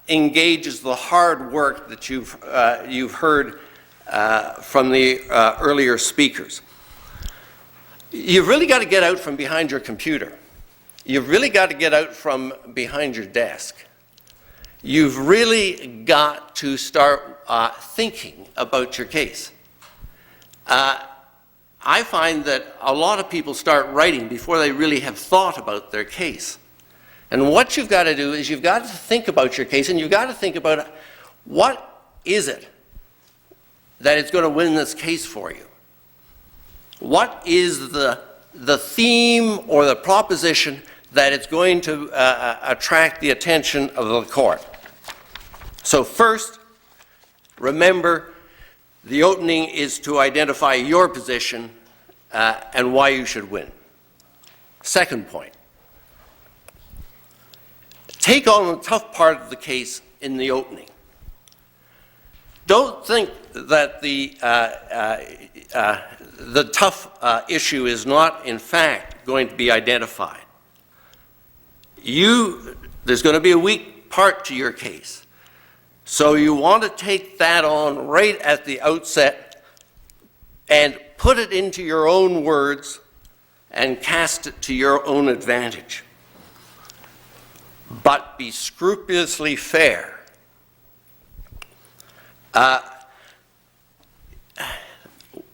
engages the hard work that you've heard from the earlier speakers. You've really got to get out from behind your computer. You've really got to get out from behind your desk. You've really got to start thinking about your case. I find that a lot of people start writing before they really have thought about their case. And what you've got to do is you've got to think about your case, and you've got to think about what is it that is going to win this case for you? What is the theme or the proposition that it's going to attract the attention of the court? So first, remember, the opening is to identify your position and why you should win. Second point, take on the tough part of the case in the opening. Don't think that the tough issue is not, in fact, going to be identified. There's going to be a weak part to your case. So you want to take that on right at the outset and put it into your own words and cast it to your own advantage. But be scrupulously fair.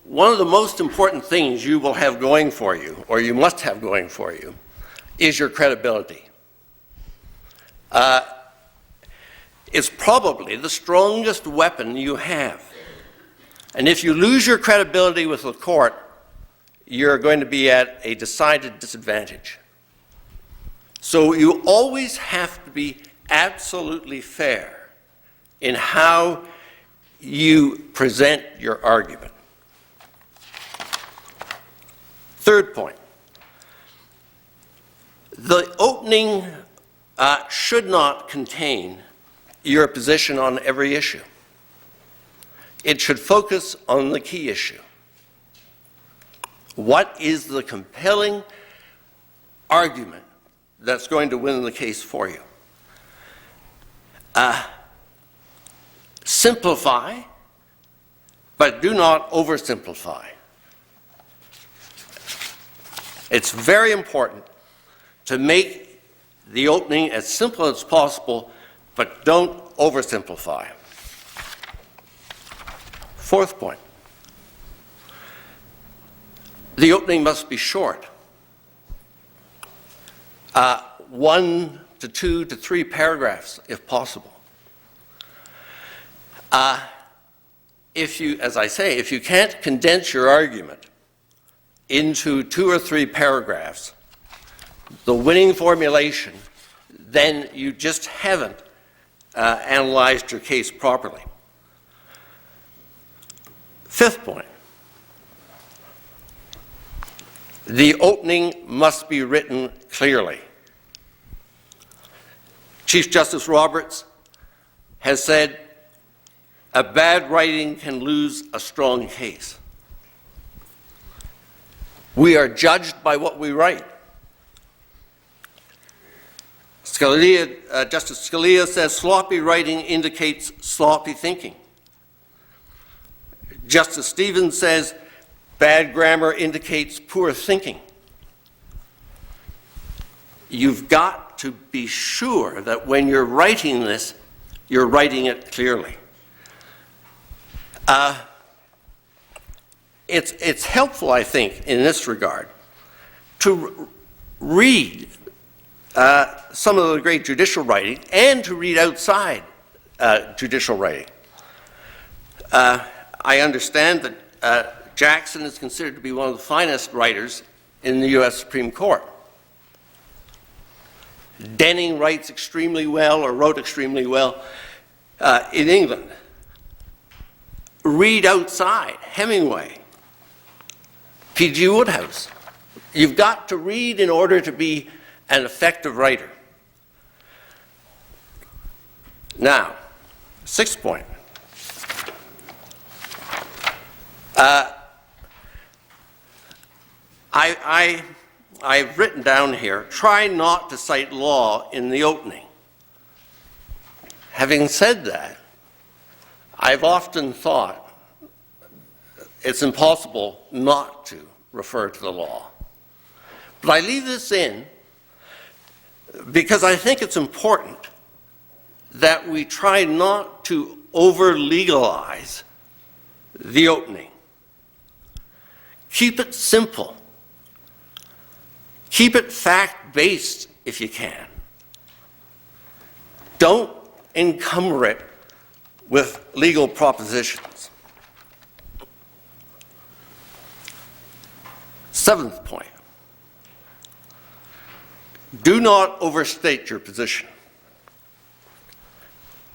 One of the most important things you will have going for you, or you must have going for you, is your credibility. It's probably the strongest weapon you have. And if you lose your credibility with the court, you're going to be at a decided disadvantage. So you always have to be absolutely fair in how you present your argument. Third point, the opening should not contain your position on every issue. It should focus on the key issue. What is the compelling argument that's going to win the case for you? Simplify, but do not oversimplify. It's very important to make the opening as simple as possible, but don't oversimplify. Fourth point, the opening must be short. 1 to 2 to 3 paragraphs, if possible. If you can't condense your argument into 2 or 3 paragraphs, the winning formulation, then you just haven't analyzed your case properly. Fifth point, the opening must be written clearly. Chief Justice Roberts has said, a bad writing can lose a strong case. We are judged by what we write. Justice Scalia says sloppy writing indicates sloppy thinking. Justice Stevens says bad grammar indicates poor thinking. You've got to be sure that when you're writing this, you're writing it clearly. It's helpful, I think, in this regard, to read some of the great judicial writing and to read outside judicial writing. I understand that Jackson is considered to be one of the finest writers in the U.S. Supreme Court. Denning writes extremely well, or wrote extremely well, in England. Read outside Hemingway, P.G. Wodehouse. You've got to read in order to be an effective writer. Now, sixth point. I've written down here, try not to cite law in the opening. Having said that, I've often thought it's impossible not to refer to the law. But I leave this in because I think it's important that we try not to over-legalize the opening. Keep it simple. Keep it fact-based if you can. Don't encumber it with legal propositions. Seventh point. Do not overstate your position.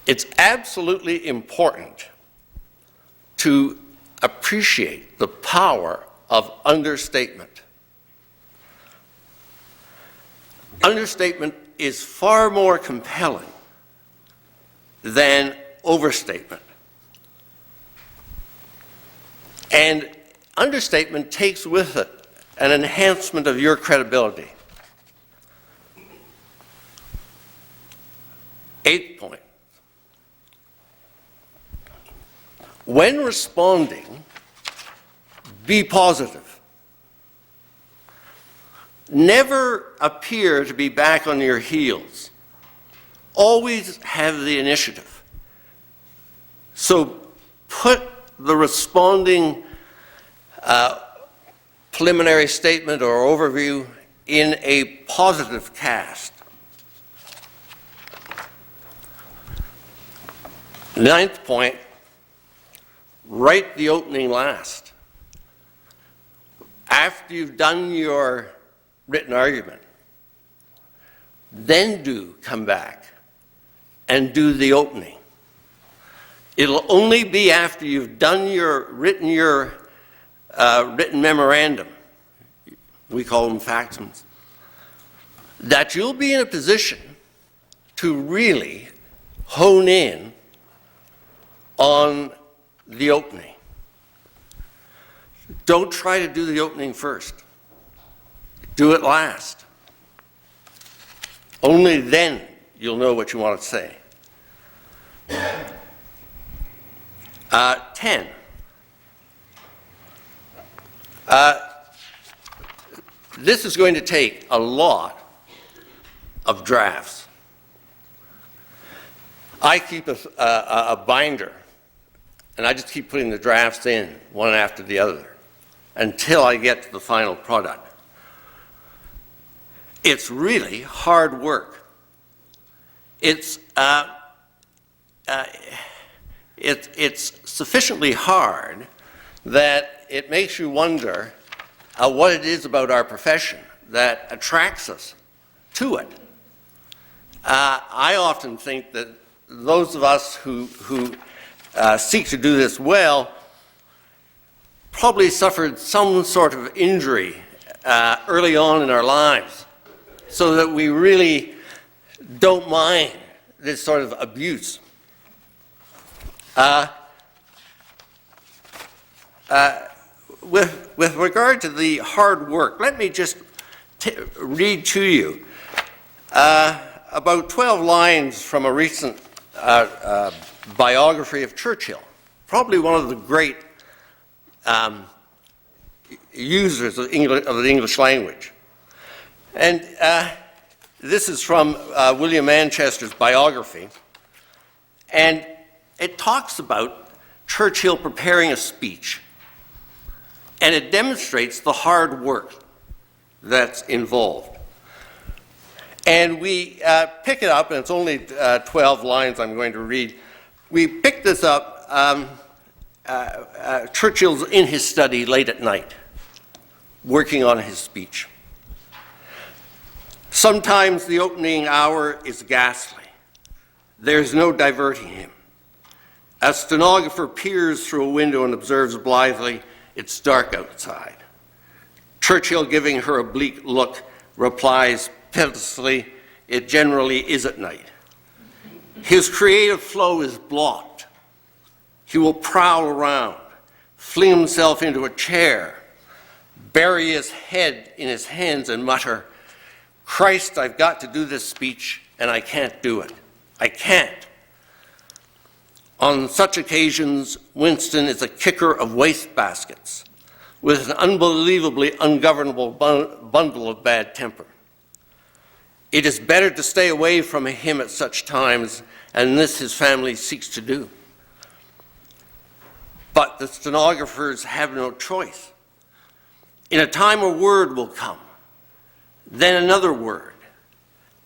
It's absolutely important to appreciate the power of understatement. Understatement is far more compelling than overstatement. And understatement takes with it an enhancement of your credibility. Eighth point. When responding, be positive. Never appear to be back on your heels. Always have the initiative. So put the responding preliminary statement or overview in a positive cast. Ninth point, write the opening last. After you've done your written argument, then do come back and do the opening. It'll only be after you've done your written memorandum, we call them factums, that you'll be in a position to really hone in on the opening. Don't try to do the opening first. Do it last. Only then you'll know what you want to say. 10. This is going to take a lot of drafts. I keep a binder, and I just keep putting the drafts in one after the other until I get to the final product. It's really hard work. It's sufficiently hard that it makes you wonder what it is about our profession that attracts us to it. I often think that those of us who seek to do this well probably suffered some sort of injury early on in our lives, so that we really don't mind this sort of abuse. With regard to the hard work, let me just read to you about 12 lines from a recent biography of Churchill, probably one of the great users of the English language. And this is from William Manchester's biography, and it talks about Churchill preparing a speech, and it demonstrates the hard work that's involved. And we pick it up, and it's only 12 lines I'm going to read. We pick this up, Churchill's in his study late at night, working on his speech. Sometimes the opening hour is ghastly. There's no diverting him. A stenographer peers through a window and observes blithely, "It's dark outside." Churchill, giving her a bleak look, replies piteously, "It generally is at night." His creative flow is blocked. He will prowl around, fling himself into a chair, bury his head in his hands and mutter, "Christ, I've got to do this speech and I can't do it. I can't." On such occasions, Winston is a kicker of wastebaskets with an unbelievably ungovernable bundle of bad temper. It is better to stay away from him at such times, and this his family seeks to do. But the stenographers have no choice. In a time a word will come, then another word,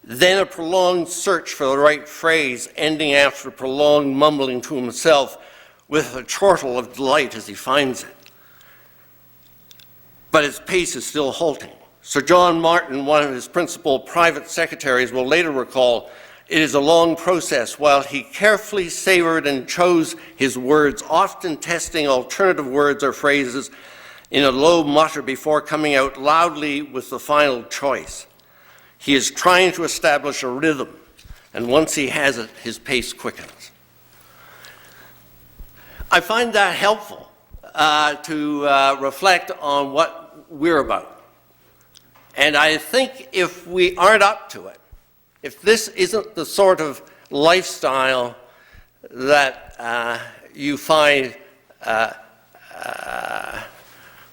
then a prolonged search for the right phrase, ending after prolonged mumbling to himself with a chortle of delight as he finds it. But his pace is still halting. Sir John Martin, one of his principal private secretaries, will later recall, "It is a long process while he carefully savored and chose his words, often testing alternative words or phrases in a low mutter before coming out loudly with the final choice. He is trying to establish a rhythm, and once he has it, his pace quickens." I find that helpful to reflect on what we're about. And I think if we aren't up to it, if this isn't the sort of lifestyle that you find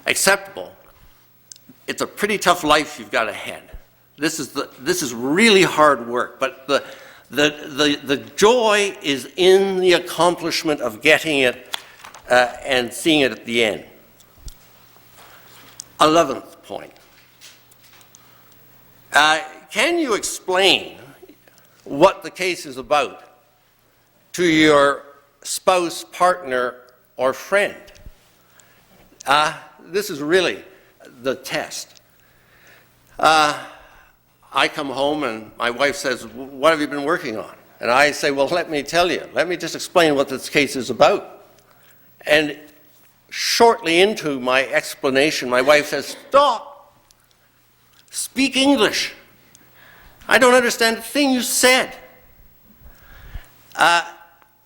acceptable, it's a pretty tough life you've got ahead. This is really hard work, but the joy is in the accomplishment of getting it and seeing it at the end. 11th point. Can you explain what the case is about to your spouse, partner, or friend? This is really the test. I come home and my wife says, "What have you been working on?" And I say, "Well, let me tell you. Let me just explain what this case is about." And shortly into my explanation, my wife says, "Stop. Speak English. I don't understand a thing you said."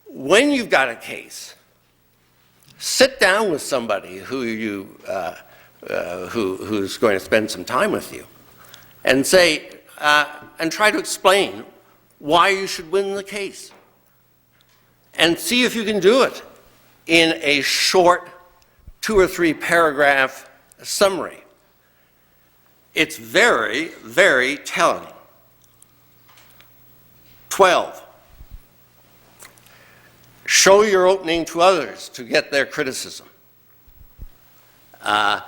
When you've got a case, sit down with somebody who's going to spend some time with you and say, and try to explain why you should win the case. And see if you can do it in a short 2 or 3 paragraph summary. It's very, very telling. 12. Show your opening to others to get their criticism. As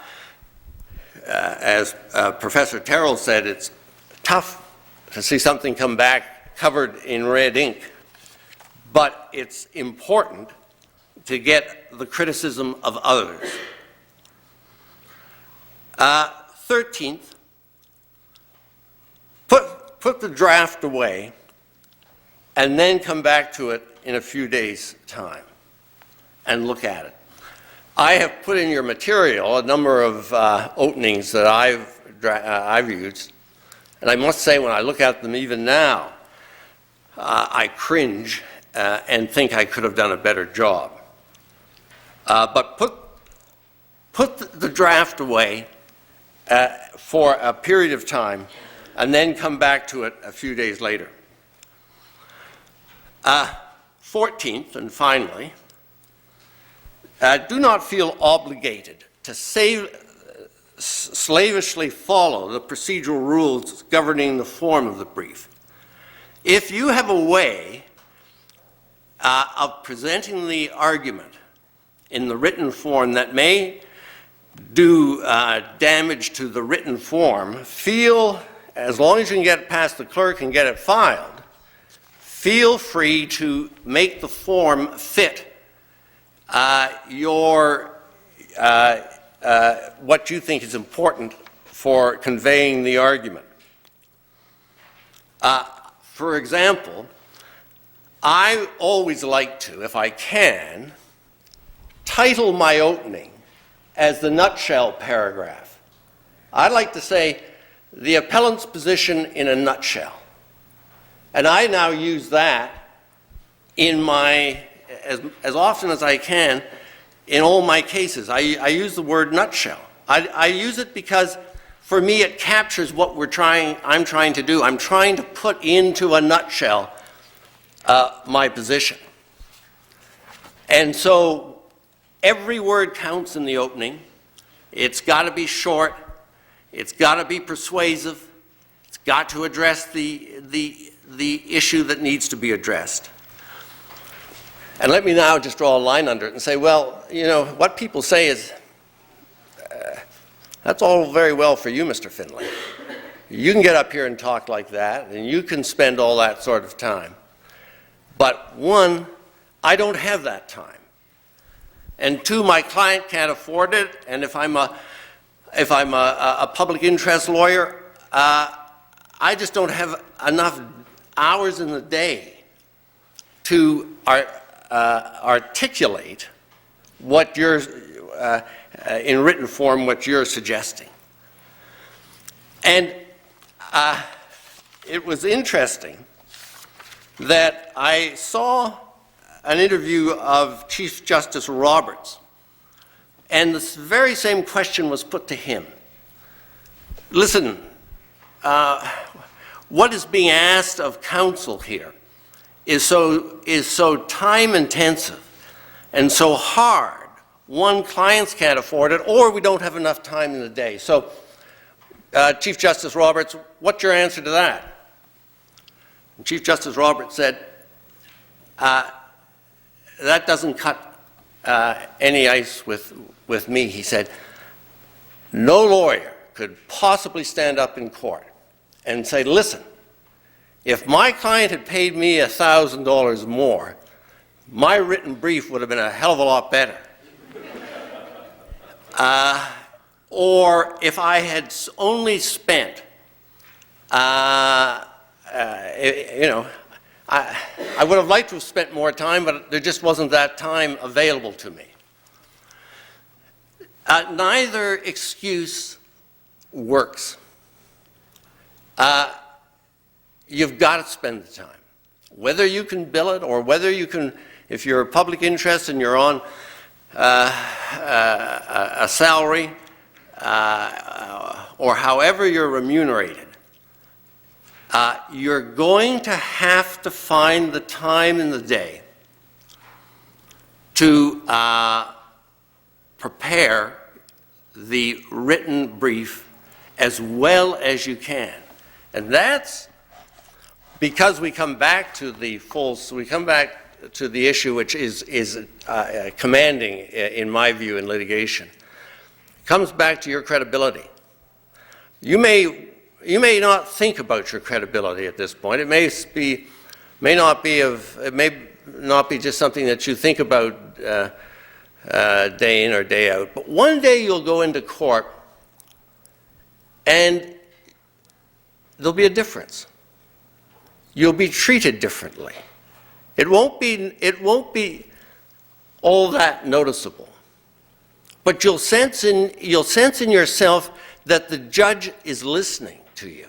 Professor Terrell said, it's tough to see something come back covered in red ink, but it's important to get the criticism of others. 13th, put the draft away and then come back to it in a few days' time and look at it. I have put in your material a number of openings that I've used, and I must say when I look at them even now, I cringe and think I could have done a better job. But put the draft away for a period of time and then come back to it a few days later. 14th, and finally, do not feel obligated to slavishly follow the procedural rules governing the form of the brief. If you have a way of presenting the argument in the written form that may do damage to the written form, as long as you can get it past the clerk and get it filed, feel free to make the form fit what you think is important for conveying the argument. For example, I always like to, if I can, title my opening as the nutshell paragraph. I'd like to say, "The appellant's position in a nutshell." And I now use that in my, as often as I can, in all my cases. I use the word nutshell. I use it because, for me, it captures what I'm trying to do. I'm trying to put into a nutshell my position. And so every word counts in the opening. It's got to be short. It's got to be persuasive. It's got to address the issue that needs to be addressed. And let me now just draw a line under it and say, well, you know, what people say is, that's all very well for you, Mr. Finlay. You can get up here and talk like that, and you can spend all that sort of time. But one, I don't have that time. And two, my client can't afford it, and if I'm a public interest lawyer, I just don't have enough hours in the day to articulate what you're, in written form, what you're suggesting. And it was interesting that I saw an interview of Chief Justice Roberts, and this very same question was put to him. Listen, what is being asked of counsel here is so time intensive and so hard. One, clients can't afford it, or we don't have enough time in the day. So, Chief Justice Roberts, what's your answer to that? And Chief Justice Roberts said, that doesn't cut any ice with me. He said, no lawyer could possibly stand up in court and say, listen, if my client had paid me $1,000 more, my written brief would have been a hell of a lot better. Or if I had only spent, I would have liked to have spent more time, but there just wasn't that time available to me. Neither excuse works. You've got to spend the time. Whether you can bill it or whether you can, if you're a public interest and you're on a salary or however you're remunerated, you're going to have to find the time in the day to prepare the written brief as well as you can. And that's because we come back to the issue which is commanding, in my view, in litigation. It comes back to your credibility. You may not think about your credibility at this point. It may not be just something that you think about day in or day out. But one day you'll go into court and there'll be a difference. You'll be treated differently. It won't be all that noticeable. But you'll sense in yourself that the judge is listening to you.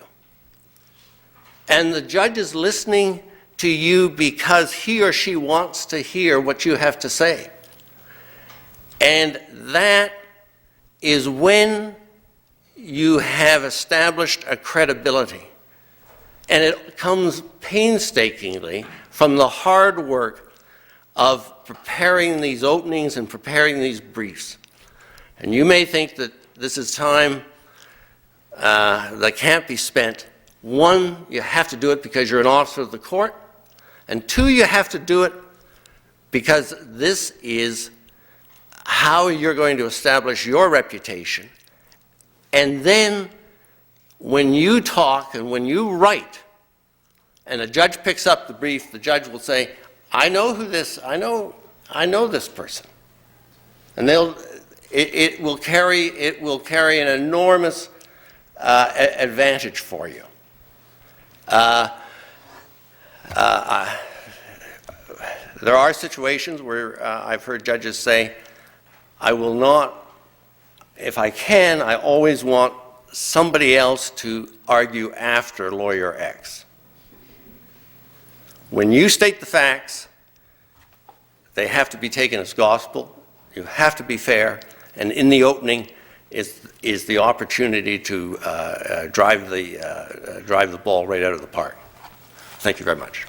And the judge is listening to you because he or she wants to hear what you have to say. And that is when you have established a credibility. And it comes painstakingly from the hard work of preparing these openings and preparing these briefs. And you may think that this is time that can't be spent. One, you have to do it because you're an officer of the court. And two, you have to do it because this is how you're going to establish your reputation. And then when you talk and when you write, and a judge picks up the brief, the judge will say, I know this person. And it will carry an enormous advantage for you. There are situations where I've heard judges say, I will not, if I can, I always want somebody else to argue after lawyer X. When you state the facts They have to be taken as gospel. You have to be fair. And in the opening is the opportunity to drive the ball right out of the park. Thank you very much.